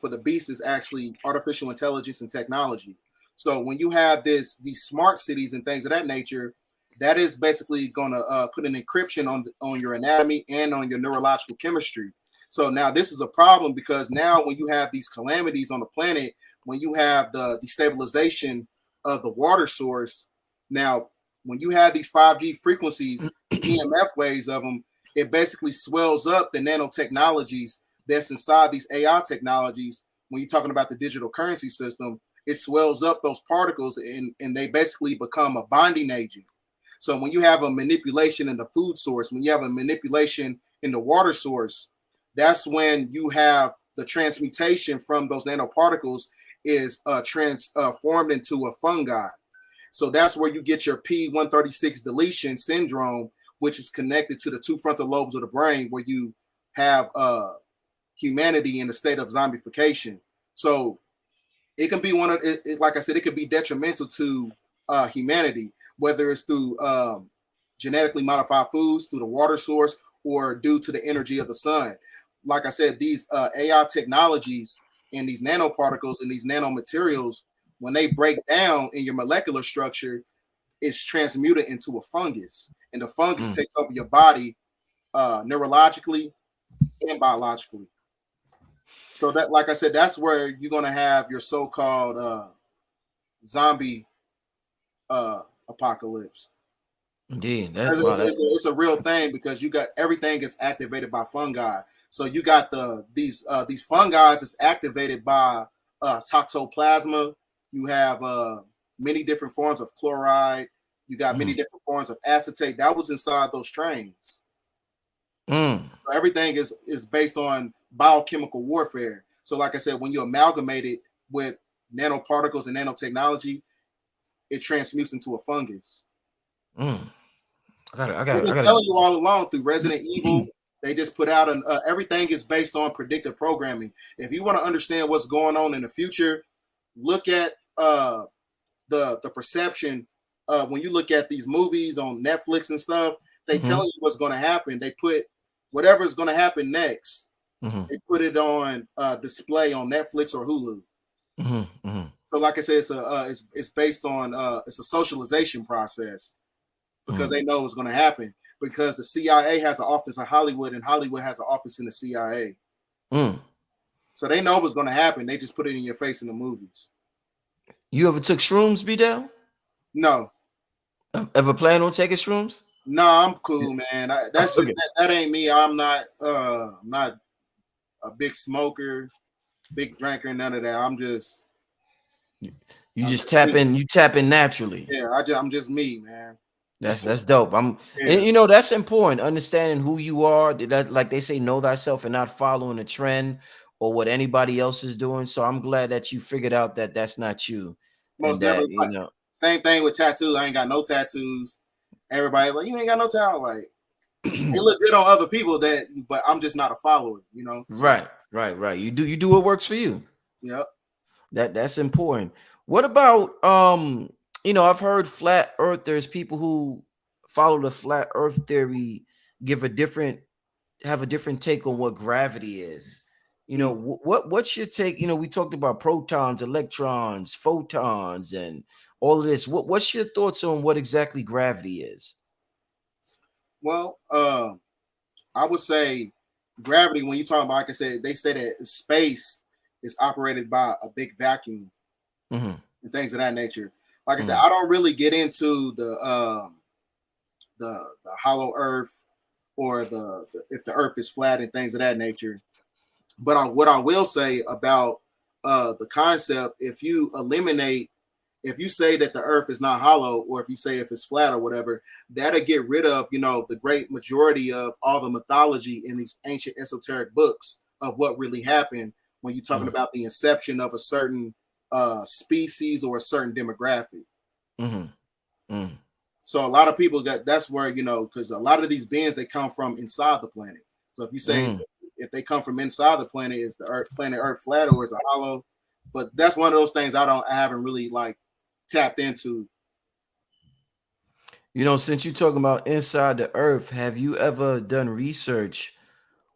for the beast is actually artificial intelligence and technology. So when you have these smart cities and things of that nature, that is basically going to put an encryption on your anatomy and on your neurological chemistry. So now this is a problem, because now when you have these calamities on the planet, when you have the destabilization of the water source, now when you have these 5G frequencies, EMF waves of them, it basically swells up the nanotechnologies that's inside these AI technologies. When you're talking about the digital currency system, it swells up those particles and they basically become a bonding agent. So when you have a manipulation in the food source, when you have a manipulation in the water source, that's when you have the transmutation from those nanoparticles is transformed into a fungi. So that's where you get your P136 deletion syndrome, which is connected to the two frontal lobes of the brain, where you have humanity in a state of zombification. So it can be like I said, it could be detrimental to humanity, whether it's through genetically modified foods, through the water source, or due to the energy of the sun. Like I said, these AI technologies and these nanoparticles and these nanomaterials, when they break down in your molecular structure, it's transmuted into a fungus, and the fungus takes over your body neurologically and biologically. So that, like I said, that's where you're going to have your so-called zombie apocalypse. Indeed, it's a real thing, because you got everything is activated by fungi. So you got these fungi is activated by toxoplasma. You have many different forms of chloride. You got many Mm. different forms of acetate that was inside those trains. Mm. So everything is based on biochemical warfare. So, like I said, when you amalgamate it with nanoparticles and nanotechnology, it transmutes into a fungus. Mm. They've I been gotta. telling you all along through Resident Evil. They just put out an everything is based on predictive programming. If you want to understand what's going on in the future, look at the perception when you look at these movies on Netflix and stuff. They Mm-hmm. tell you what's going to happen. They put whatever is going to happen next. Mm-hmm. They put it on display on Netflix or Hulu. Mm-hmm. Mm-hmm. So, like I said, it's based on it's a socialization process because Mm. they know what's going to happen. Because the CIA has an office in Hollywood, and Hollywood has an office in the CIA. Mm. So they know what's going to happen. They just put it in your face in the movies. You ever took shrooms, BDell? No, Ever plan on taking shrooms? no, I'm cool, man. That's just Okay. that ain't me. I'm not a big smoker, big drinker, none of that. You I'm just just me. you tap in naturally. Yeah, I'm just me, man. That's dope. And Yeah, you know, that's important. Understanding who you are. That, like they say, know thyself and not following a trend or what anybody else is doing. So I'm glad that you figured out that that's not you, and most never. that It's like same thing with tattoos. I ain't got no tattoos. Everybody like you ain't got no tattoo. Like they look good on other people but I'm just not a follower. So right. You do what works for you. yeah. That's important. What about I've heard flat earthers, people who follow the flat earth theory, give a different have a different take on what gravity is. Mm. What's your take? We talked about protons, electrons, photons, and all of this. What's your thoughts on what exactly gravity is? Well, I would say gravity. When you talk about, like I said, they say that space is operated by a big vacuum Mm-hmm, and things of that nature. Like I said, mm-hmm, I don't really get into the hollow Earth or the if the Earth is flat and things of that nature. But what I will say about the concept, if you say that the Earth is not hollow, or if you say if it's flat or whatever, that'll get rid of the great majority of all the mythology in these ancient esoteric books of what really happened when you're talking about the inception of a certain species or a certain demographic. mm-hmm, mm-hmm, So a lot of people that's where because a lot of these beings they come from inside the planet. So if you say mm. if they come from inside the planet, is the planet Earth flat or is it hollow? But that's one of those things I haven't really like tapped into. Since you're talking about inside the earth, have you ever done research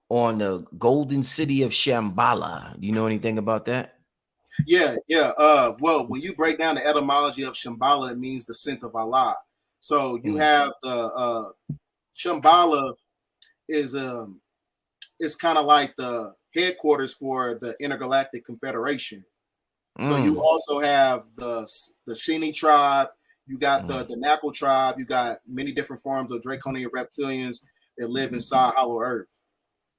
on the golden city of Shambhala? Do you know anything about that? Yeah, yeah. Well, when you break down the etymology of Shambhala, it means the scent of Allah. So you Mm, have the Shambhala is it's kind of like the headquarters for the Intergalactic Confederation. So you mm, also have the Shini tribe, you got mm, the Napple tribe, you got many different forms of draconian reptilians that live inside Hollow Earth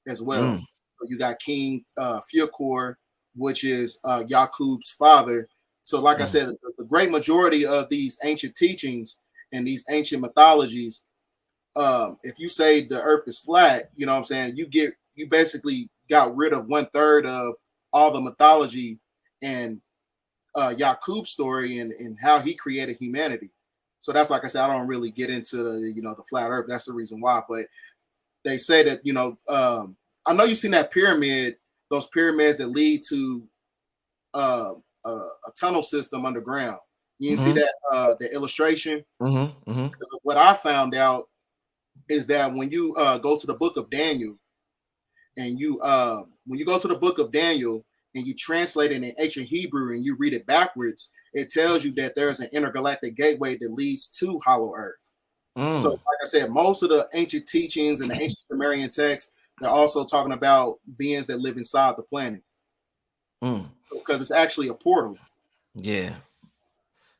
as well. mm, So you got King Fiakor, which is Yakub's father. So, like I mm, said, the great majority of these ancient teachings and these ancient mythologies, if you say the Earth is flat, you know what I'm saying, you basically got rid of 1/3 of all the mythology and Yakub's story and how he created humanity. So that's like I said, I don't really get into the flat Earth. That's the reason why. But they say that I know you've seen that pyramid, those pyramids that lead to uh, a tunnel system underground. You can see mm, that the illustration. mm, mm, Because what I found out is that when you go to the book of Daniel and when you go to the book of Daniel and you translate it in ancient Hebrew and you read it backwards, it tells you that there's an intergalactic gateway that leads to Hollow Earth. So, mm, like I said, most of the ancient teachings and the ancient Sumerian texts, they're also talking about beings that live inside the planet mm. because it's actually a portal. Yeah,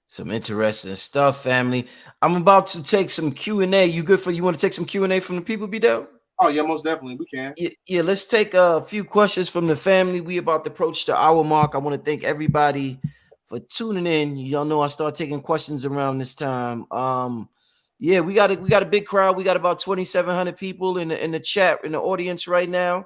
some interesting stuff, family. I'm about to take some Q&A. You good for you want to take some Q&A from the people, Bidel? Oh yeah, most definitely we can. Yeah, let's take a few questions from the family. We about to approach the hour mark. I want to thank everybody for tuning in. Y'all know I start taking questions around this time. Yeah, we got a big crowd. We got about 2,700 people in the chat in the audience right now.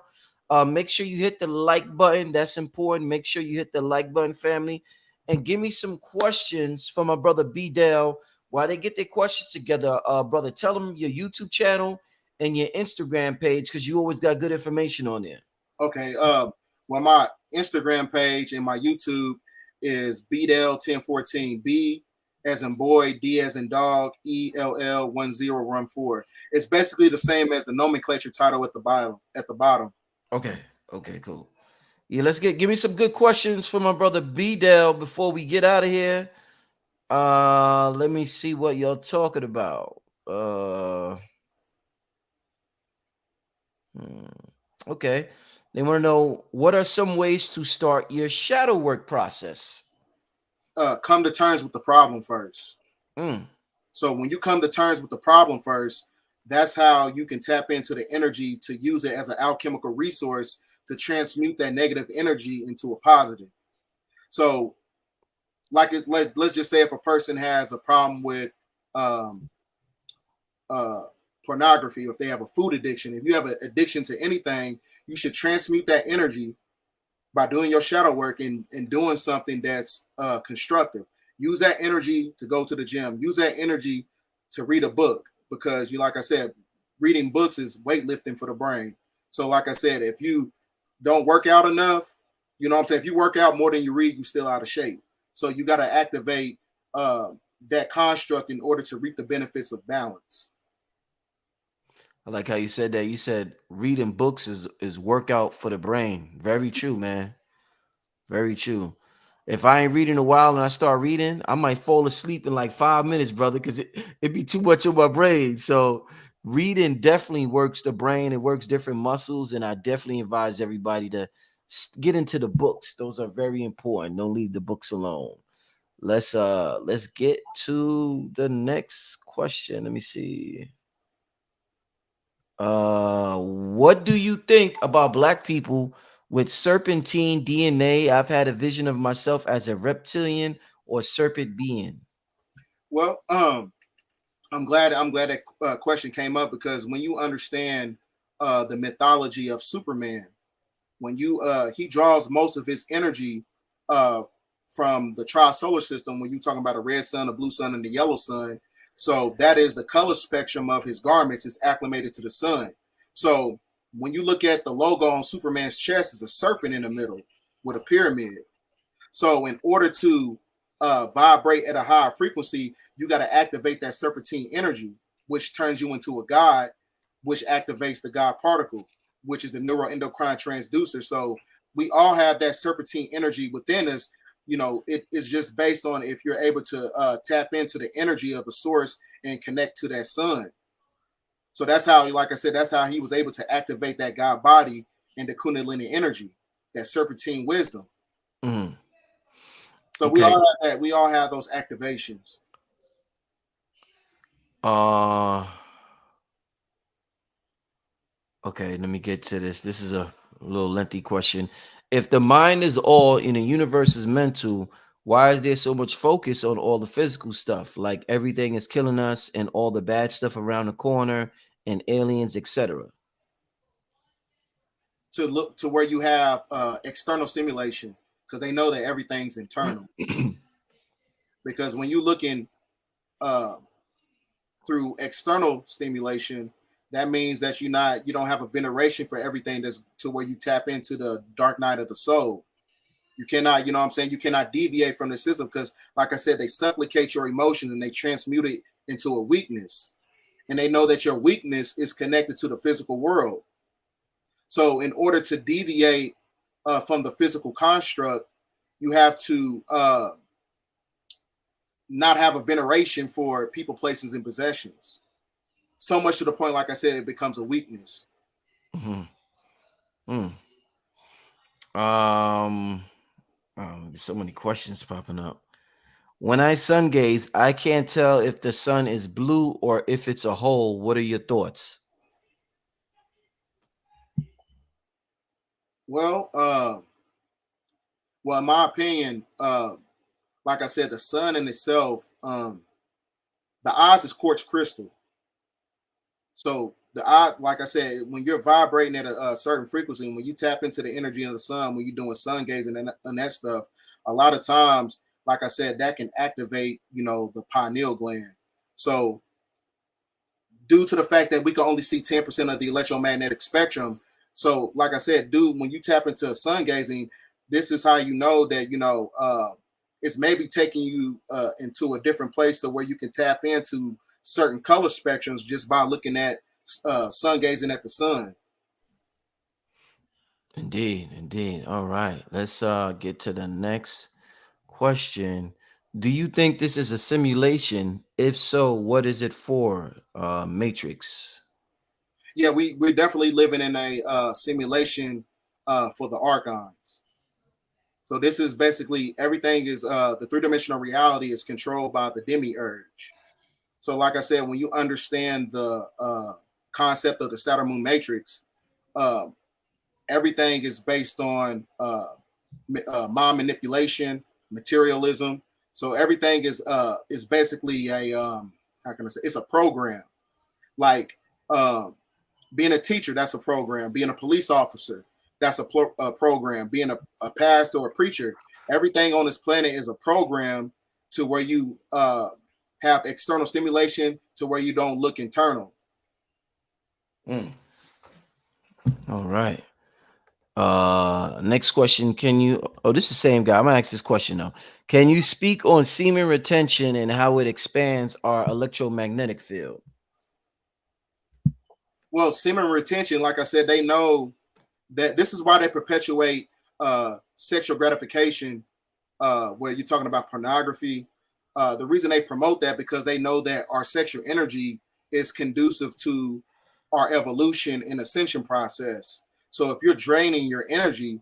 Make sure you hit the like button. That's important. Make sure you hit the like button, family, and give me some questions for my brother B Dell. While they get their questions together, brother, tell them your YouTube channel and your Instagram page because you always got good information on there. Okay. Well, my Instagram page and my YouTube is BDell1014. B as in boy, D as in dog, ELL1014. It's basically the same as the nomenclature title at the bottom. At the bottom. Okay. Okay, cool. Yeah, let's give me some good questions for my brother B Dell before we get out of here. Let me see what y'all talking about. Hmm, okay. They want to know what are some ways to start your shadow work process. Come to terms with the problem first. Mm, So when you come to terms with the problem first, that's how you can tap into the energy to use it as an alchemical resource to transmute that negative energy into a positive. So, let's just say if a person has a problem with um, uh, pornography, or if they have a food addiction, if you have an addiction to anything, you should transmute that energy by doing your shadow work and doing something that's constructive. Use that energy to go to the gym. Use that energy to read a book because like I said, reading books is weightlifting for the brain. So like I said, if you don't work out enough, you know what I'm saying? If you work out more than you read, you're still out of shape. So you got to activate uh, that construct in order to reap the benefits of balance. I like how you said that. You said reading books is workout for the brain. Very true, man. Very true. If I ain't reading a while and I start reading, I might fall asleep in like 5 minutes, brother, because it be too much on my brain. So reading definitely works the brain. It works different muscles, and I definitely advise everybody to get into the books. Those are very important. Don't leave the books alone. Let's get to the next question. Let me see. What do you think about black people with serpentine DNA? I've had a vision of myself as a reptilian or serpent being. Well, I'm glad that question came up because when you understand the mythology of Superman, when you he draws most of his energy uh, from the tri-solar system. When you're talking about a red sun, a blue sun, and the yellow sun, so that is the color spectrum of his garments is acclimated to the sun. So when you look at the logo on Superman's chest, is a serpent in the middle with a pyramid. So in order to vibrate at a higher frequency, you got to activate that serpentine energy, which turns you into a god, which activates the god particle, which is the neuroendocrine transducer. So we all have that serpentine energy within us. You know, it is just based on if you're able to tap into the energy of the source and connect to that sun. So that's how, like I said, that's how he was able to activate that god body and the kundalini energy, that serpentine wisdom. Mm, So we okay. all have that. We all have those activations. Uh okay, let me get to this. This is a little lengthy question. If the mind is all and the universe is mental, why is there so much focus on all the physical stuff? Like everything is killing us and all the bad stuff around the corner and aliens, etc. To look to where you have external stimulation because they know that everything's internal. Because when you look in uh, through external stimulation, that means that you don't have a veneration for everything that's to where you tap into the dark night of the soul. You cannot, you know what I'm saying? You cannot deviate from the system because, like I said, they supplicate your emotions and they transmute it into a weakness. And they know that your weakness is connected to the physical world. So, in order to deviate from the physical construct, you have to not have a veneration for people, places, and possessions. So much to the point, like I said, it becomes a weakness. Mm-hmm. Mm. Um, there's so many questions popping up. When I sun gaze, I can't tell if the sun is blue or if it's a hole. What are your thoughts? Well, well, in my opinion, like I said, the sun in itself, the eyes is quartz crystal. So the eye, like I said, when you're vibrating at a certain frequency, when you tap into the energy of the sun, when you're doing sun gazing and that stuff, a lot of times, like I said, that can activate, the pineal gland. So due to the fact that we can only see 10% of the electromagnetic spectrum. So, like I said, dude, when you tap into sun gazing, this is how you know that it's maybe taking you into a different place to where you can tap into certain color spectrums just by looking at sun gazing at the sun. Indeed, indeed. All right. Let's get to the next question. Do you think this is a simulation? If so, what is it for? Matrix. Yeah, we're definitely living in a simulation for the archons. So this is basically everything is the three-dimensional reality is controlled by the demiurge. So, like I said, when you understand the concept of the Saturn Moon Matrix, uh, everything is based on mind manipulation, materialism. So everything is basically a how can I say? It's a program. Like being a teacher, that's a program. Being a police officer, that's a program. Being a pastor or a preacher, everything on this planet is a program to where you have external stimulation to where you don't look internal. Mm. All right. Next question. Can you? Oh, this is the same guy. I'm gonna ask this question though. Can you speak on semen retention and how it expands our electromagnetic field? Well, semen retention, like I said, they know that this is why they perpetuate sexual gratification where you're talking about pornography. The reason they promote that because they know that our sexual energy is conducive to our evolution and ascension process. So if you're draining your energy,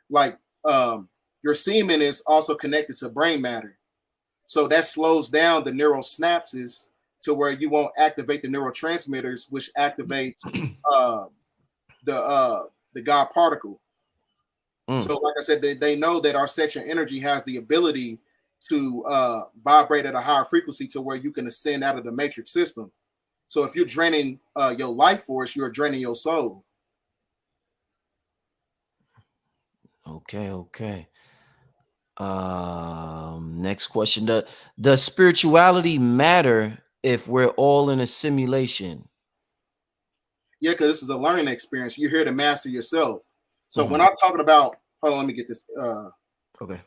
like your semen is also connected to brain matter. So that slows down the neural synapses to where you won't activate the neurotransmitters, which activates uh, the God particle. Mm. So, like I said, they know that our sexual energy has the ability to vibrate at a higher frequency to where you can ascend out of the matrix system. So, if you're draining your life force, you're draining your soul. Okay, okay. Next question. Does spirituality matter if we're all in a simulation? Yeah, because this is a learning experience. You're here to master yourself. So, when Hmm. I'm talking about, hold on, let me get this. Okay.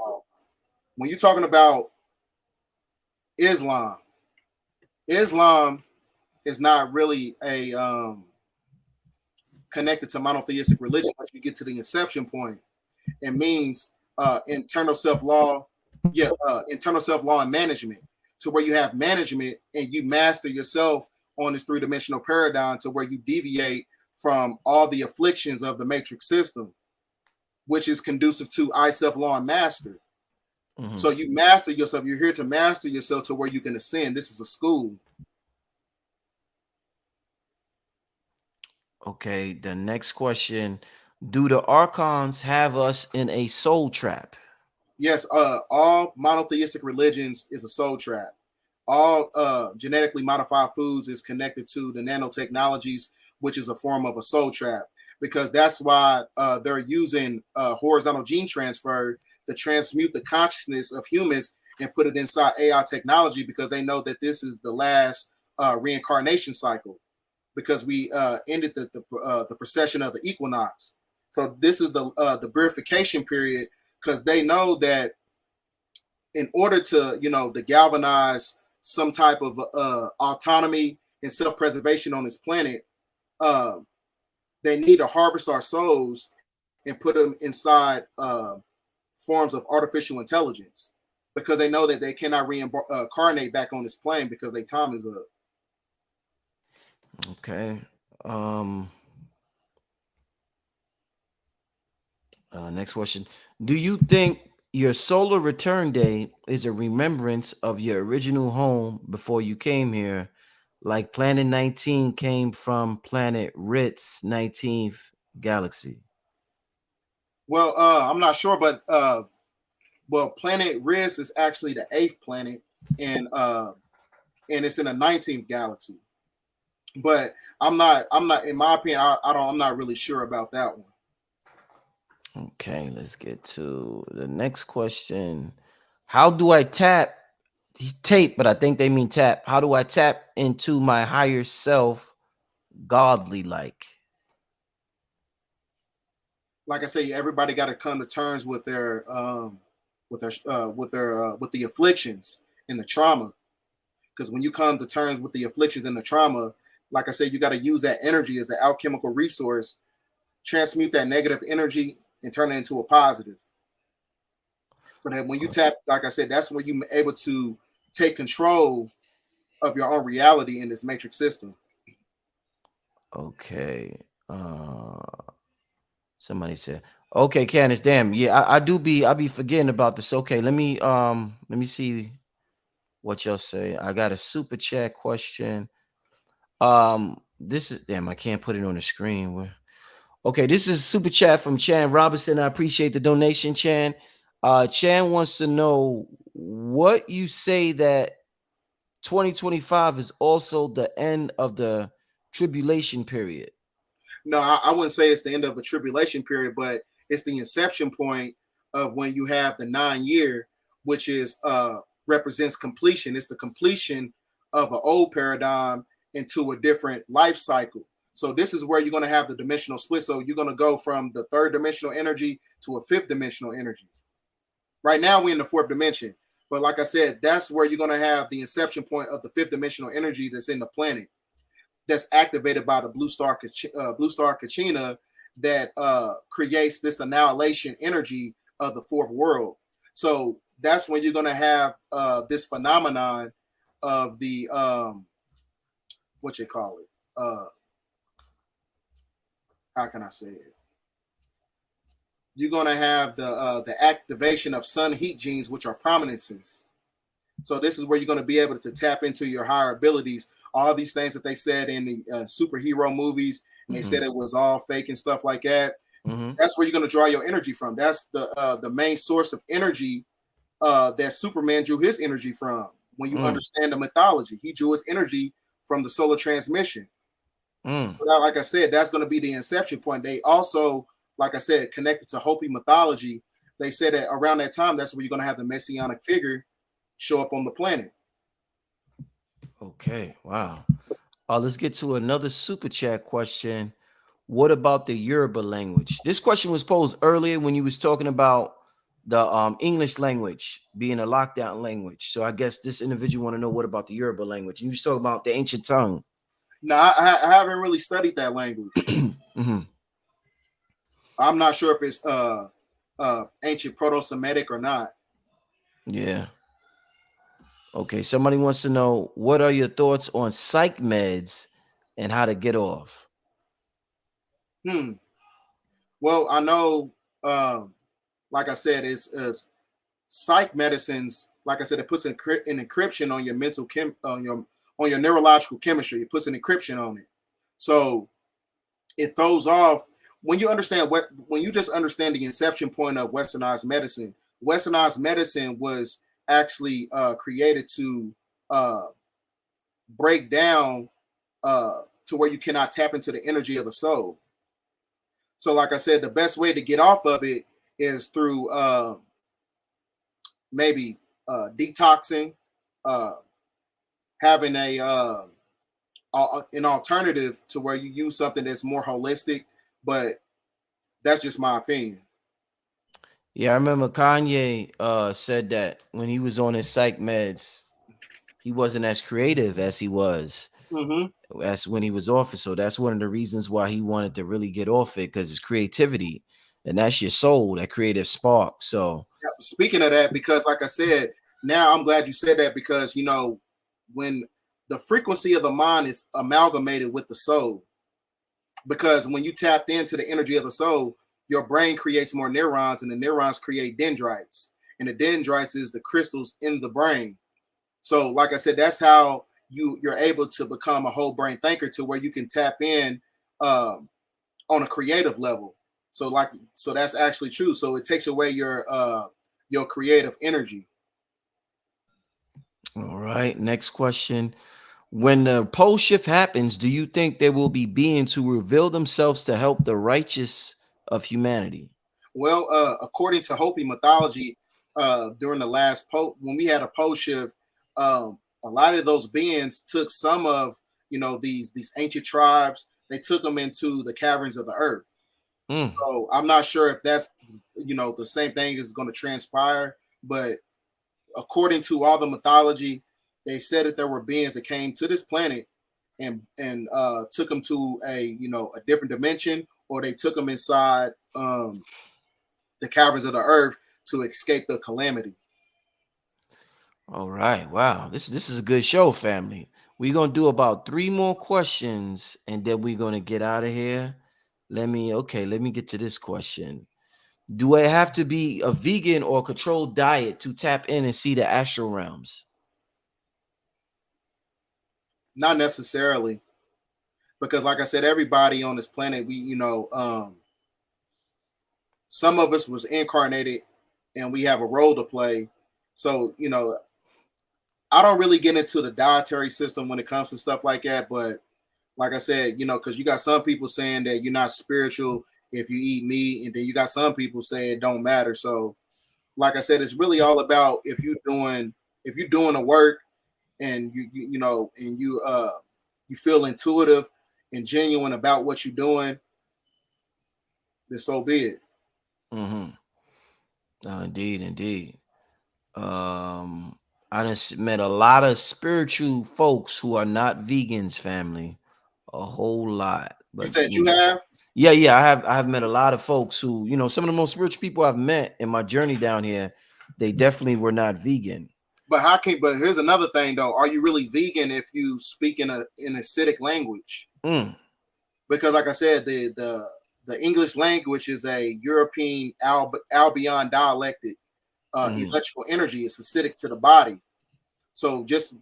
When you're talking about Islam, Islam is not really a connected to monotheistic religion once you get to the inception point. It means internal self law, yeah, internal self law and management, to where you have management and you master yourself on this three-dimensional paradigm to where you deviate from all the afflictions of the matrix system, which is conducive to I self law and master. Hmm. So you master yourself. You're here to master yourself to where you can ascend. This is a school. Okay. The next question. Do the archons have us in a soul trap? Yes, all monotheistic religions is a soul trap. All genetically modified foods is connected to the nanotechnologies, which is a form of a soul trap. Because that's why they're using horizontal gene transfer to transmute the consciousness of humans and put it inside AI technology because they know that this is the last reincarnation cycle because we ended the procession of the equinox. So this is the purification period because they know that in order to to galvanize some type of autonomy and self-preservation on this planet, uh, they need to harvest our souls and put them inside forms of artificial intelligence because they know that they cannot reincarnate back on this plane because their time is up. Okay. Um. Next question. Do you think your solar return day is a remembrance of your original home before you came here, like Planet 19 came from Planet Ritz 19th galaxy? Well, I'm not sure, but well, planet Riz is actually the 8th planet, and it's in the 19th galaxy. But I'm not in my opinion, I'm not really sure about that one. Okay, let's get to the next question. How do I tap? Tape, but I think they mean tap. How do I tap into my higher self, godly like? Like I say, everybody got to come to terms with the afflictions and the trauma. Because when you come to terms with the afflictions and the trauma, like I said, you got to use that energy as an alchemical resource, transmute that negative energy, and turn it into a positive. So that when you tap, like I said, that's when you're able to take control of your own reality in this matrix system. Okay. Somebody said, okay, Candace, damn, yeah, I be forgetting about this. Okay, let me see what y'all say. I got a super chat question. This is damn, I can't put it on the screen. Okay, this is super chat from Chan Robinson. I appreciate the donation, Chan. Chan wants to know what you say that 2025 is also the end of the tribulation period. No, I wouldn't say it's the end of a tribulation period, but it's the inception point of when you have the 9 year, which is represents completion. It's the completion of an old paradigm into a different life cycle. So this is where you're going to have the dimensional split. So you're going to go from the third dimensional energy to a fifth dimensional energy. Right now we're in the fourth dimension, but like I said, that's where you're going to have the inception point of the fifth dimensional energy that's in the planet, that's activated by the blue star Kachina, that creates this annihilation energy of the fourth world. So that's when you're going to have this phenomenon of the what you call it. How can I say it? You're going to have the activation of sun heat genes, which are prominences. So this is where you're going to be able to tap into your higher abilities. All these things that they said in the superhero movies, and they said it was all fake and stuff like that. That's where you're going to draw your energy from. That's the main source of energy that Superman drew his energy from. When you understand the mythology, he drew his energy from the solar transmission. So now, like I said, that's going to be the inception point. They also, like I said, connected to Hopi mythology. They said that around that time, that's where you're going to have the messianic figure show up on the planet. Okay, wow. Let's get to another super chat question. What about the Yoruba language? This question was posed earlier when you was talking about the English language being a lockdown language. So I guess this individual want to know what about the Yoruba language. You was talking about the ancient tongue. No, I haven't really studied that language. I'm not sure if it's ancient Proto-Semitic or not. Yeah. Okay, somebody wants to know what are your thoughts on psych meds and how to get off? Well, I know, like I said, it's psych medicines. Like I said, it puts an encryption on your on your neurological chemistry. It puts an encryption on it, so it throws off when you understand when you just understand the inception point of Westernized medicine. Westernized medicine was actually created to break down to where you cannot tap into the energy of the soul. So, like I said, the best way to get off of it is through maybe detoxing, uh, having an alternative to where you use something that's more holistic. But that's just my opinion. Yeah, I remember Kanye said that when he was on his psych meds, he wasn't as creative as he was as when he was off it. So that's one of the reasons why he wanted to really get off it, because it's creativity, and that's your soul, that creative spark. So speaking of that, because like I said, now I'm glad you said that, because when the frequency of the mind is amalgamated with the soul, because when you tapped into the energy of the soul, your brain creates more neurons, and the neurons create dendrites, and the dendrites is the crystals in the brain. So, like I said, that's how you're able to become a whole brain thinker, to where you can tap in on a creative level. So that's actually true. So it takes away your creative energy. All right. Next question. When the pole shift happens, do you think there will be beings who reveal themselves to help the righteous of humanity? Well, according to Hopi mythology, during the last pope, when we had a pole shift, a lot of those beings took some of these ancient tribes. They took them into the caverns of the earth. Mm. So I'm not sure if that's the same thing is going to transpire, but according to all the mythology, they said that there were beings that came to this planet and took them to a different dimension, or they took them inside the caverns of the earth to escape the calamity. All right. Wow. This is a good show, family. We're gonna do about three more questions and then we're gonna get out of here. Let me get to this question. Do I have to be a vegan or controlled diet to tap in and see the astral realms? Not necessarily, because like I said, everybody on this planet, some of us was incarnated and we have a role to play. So I don't really get into the dietary system when it comes to stuff like that, but like I said, because you got some people saying that you're not spiritual if you eat meat, and then you got some people say it don't matter. So, like I said, it's really all about if you're doing the work, and you feel intuitive and genuine about what you're doing, then so be it. Mm-hmm. Indeed, indeed. Um, I just met a lot of spiritual folks who are not vegans, family. A whole lot. You But said you have, yeah, I have met a lot of folks who, some of the most spiritual people I've met in my journey down here, they definitely were not vegan. but how can? But here's another thing though: are you really vegan if you speak in acidic language? Mm, Because like I said, the English language is a European Albion dialectic. mm, Electrical energy is acidic to the body. So just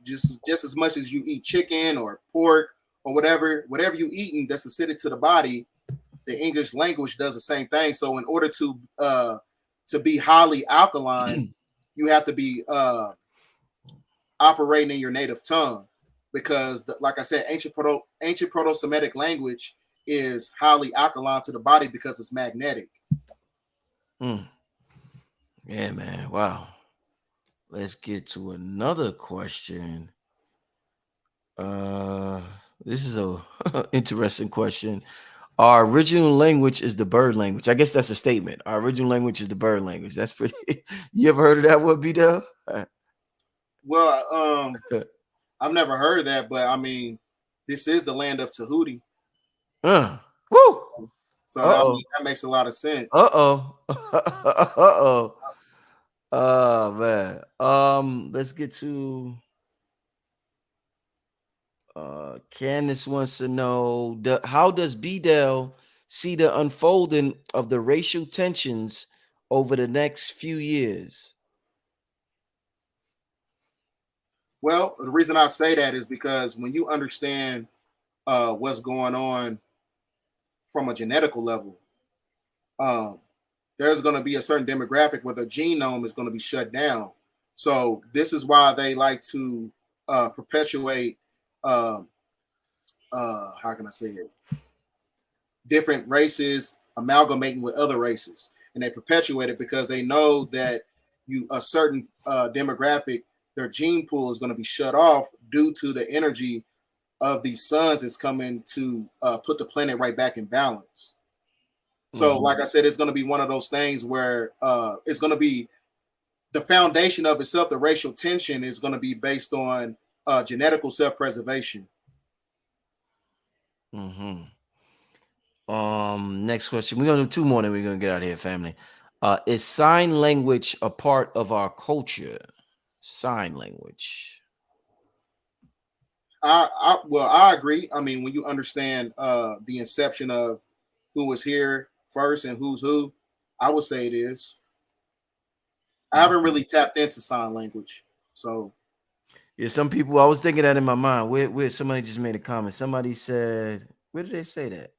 as much as you eat chicken or pork or whatever you eating that's acidic to the body, the English language does the same thing. So in order to be highly alkaline, you have to be operating in your native tongue, because like I said, ancient Proto-Semitic language is highly alkaline to the body because it's magnetic. mm. Yeah, man. Wow. Let's get to another question. Uh, this is a interesting question. Our original language is the bird language. I guess that's a statement. Our original language is the bird language. That's pretty. You ever heard of that one, B-Dub? Well, I've never heard of that, but I mean, this is the land of Tahuti, Woo. so I Uh-oh. mean that makes a lot of sense. Uh-oh. Uh-oh. Oh man. Let's get to Candace wants to know how does BDell see the unfolding of the racial tensions over the next few years? Well, the reason I say that is because when you understand what's going on from a genetical level, um, there's going to be a certain demographic where the genome is going to be shut down. So this is why they like to perpetuate, um, how can I say it, different races amalgamating with other races, and they perpetuate it because they know that a certain demographic, their gene pool is going to be shut off due to the energy of these suns that's coming to put the planet right back in balance. So, Mhm. like I said, it's going to be one of those things where it's going to be the foundation of itself. The racial tension is going to be based on genetical self-preservation. Mhm. Next question. We're gonna do two more, then we're gonna get out of here, family. Is sign language a part of our culture? Sign language. I agree. I mean, when you understand the inception of who was here first and who's who, I would say it is. I haven't Mhm. really tapped into sign language, so Yeah, some people. I was thinking that in my mind. Where somebody just made a comment. Somebody said, "Where did they say that?"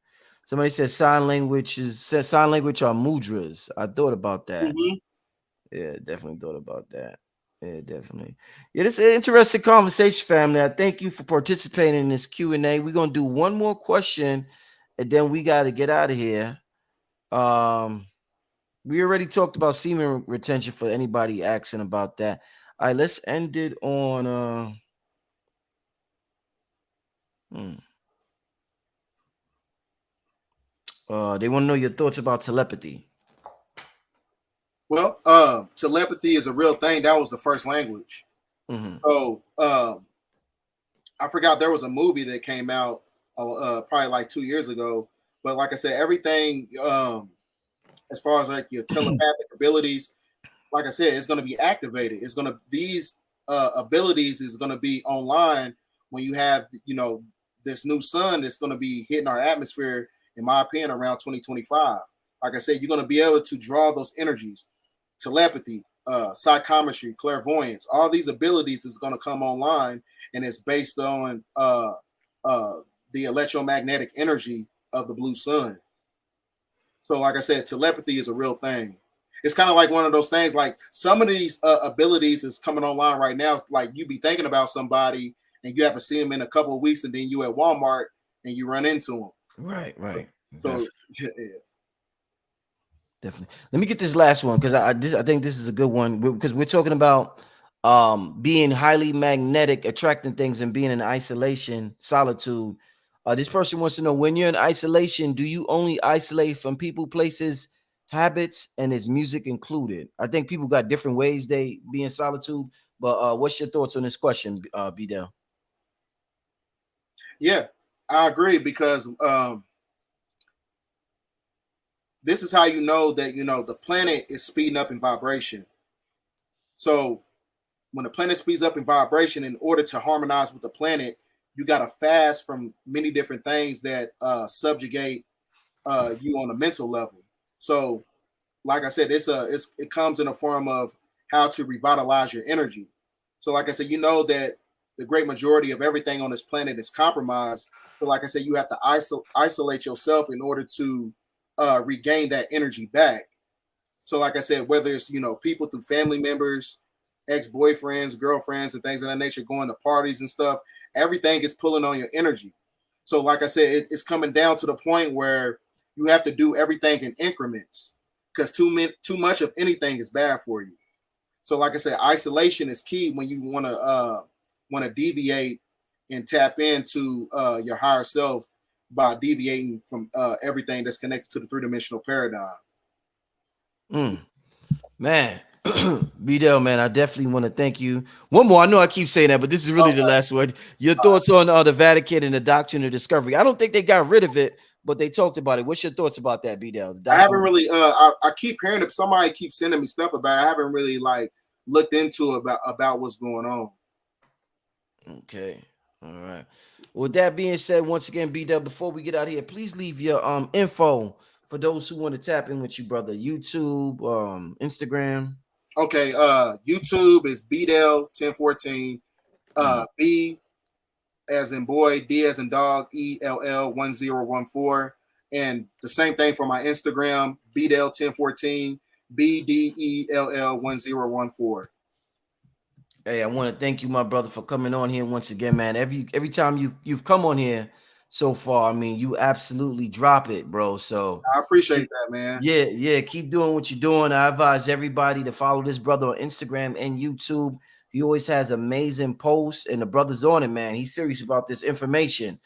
Somebody said sign language are mudras. I thought about that. Mm-hmm. Yeah, definitely thought about that. Yeah, definitely. Yeah, this is an interesting conversation, family. I thank you for participating in this Q&A. We're gonna do one more question, and then we got to get out of here. Um, we already talked about semen retention for anybody asking about that. All right, let's end it on. Hmm. They want to know your thoughts about telepathy. Well, telepathy is a real thing. That was the first language. Mm-hmm. So I forgot there was a movie that came out probably like 2 years ago. But like I said, everything as far as like your telepathic abilities, like I said, it's going to be activated. It's going to these abilities is going to be online when you have this new sun that's going to be hitting our atmosphere. In my opinion, around 2025. Like I said, you're going to be able to draw those energies, telepathy, psychometry, clairvoyance. All these abilities is going to come online, and it's based on uh, the electromagnetic energy of the blue sun. So, like I said, telepathy is a real thing. It's kind of like one of those things. Like some of these abilities is coming online right now. Like you be thinking about somebody and you haven't seen them in a couple of weeks, and then you at Walmart and you run into them. Right, right. So, yeah. Definitely. Let me get this last one because I think this is a good one because we're talking about being highly magnetic, attracting things, and being in isolation, solitude. This person wants to know, when you're in isolation, do you only isolate from people, places, habits, and is music included? I think people got different ways they be in solitude, but what's your thoughts on this question, BDell? Yeah, I agree because this is how you know that the planet is speeding up in vibration. So when the planet speeds up in vibration, in order to harmonize with the planet, you got to fast from many different things that subjugate you on a mental level. So, like I said, it comes in a form of how to revitalize your energy. So, like I said, you know that the great majority of everything on this planet is compromised. So, like I said, you have to isolate yourself in order to regain that energy back. So, like I said, whether it's people through family members, ex-boyfriends, girlfriends, and things of that nature, going to parties and stuff, everything is pulling on your energy. So, like I said, it's coming down to the point where you have to do everything in increments because too much of anything is bad for you. So, like I said, isolation is key when you want to deviate and tap into your higher self by deviating from everything that's connected to the three-dimensional paradigm. Mm. Man, BDell, man, I definitely want to thank you. One more, I know I keep saying that, but this is really the last word. Your thoughts on the Vatican and the doctrine of discovery? I don't think they got rid of it, but they talked about it. What's your thoughts about that, BDell? The I haven't doctrine. really. I keep hearing if somebody keeps sending me stuff about it. I haven't really like looked into about what's going on. Okay, all right. With that being said, once again, BDell, before we get out of here, please leave your info for those who want to tap in with you, brother. YouTube, Instagram. Okay, YouTube is BDell1014. B as in boy, D as in dog, ELL1014. And the same thing for my Instagram, BDell1014, BDELL1014. Hey, I want to thank you, my brother, for coming on here once again, man. Every time you've come on here so far, I mean, you absolutely drop it, bro. So I appreciate that, man. yeah, keep doing what you're doing. I advise everybody to follow this brother on Instagram and YouTube. He always has amazing posts, and the brother's on it, man. He's serious about this information.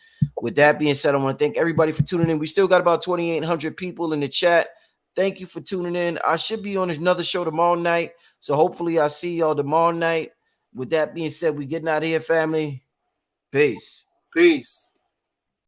With that being said, I want to thank everybody for tuning in. We still got about 2,800 people in the chat. Thank you for tuning in. I should be on another show tomorrow night, so hopefully I'll see y'all tomorrow night. With that being said, we getting out of here, family. Peace. Peace.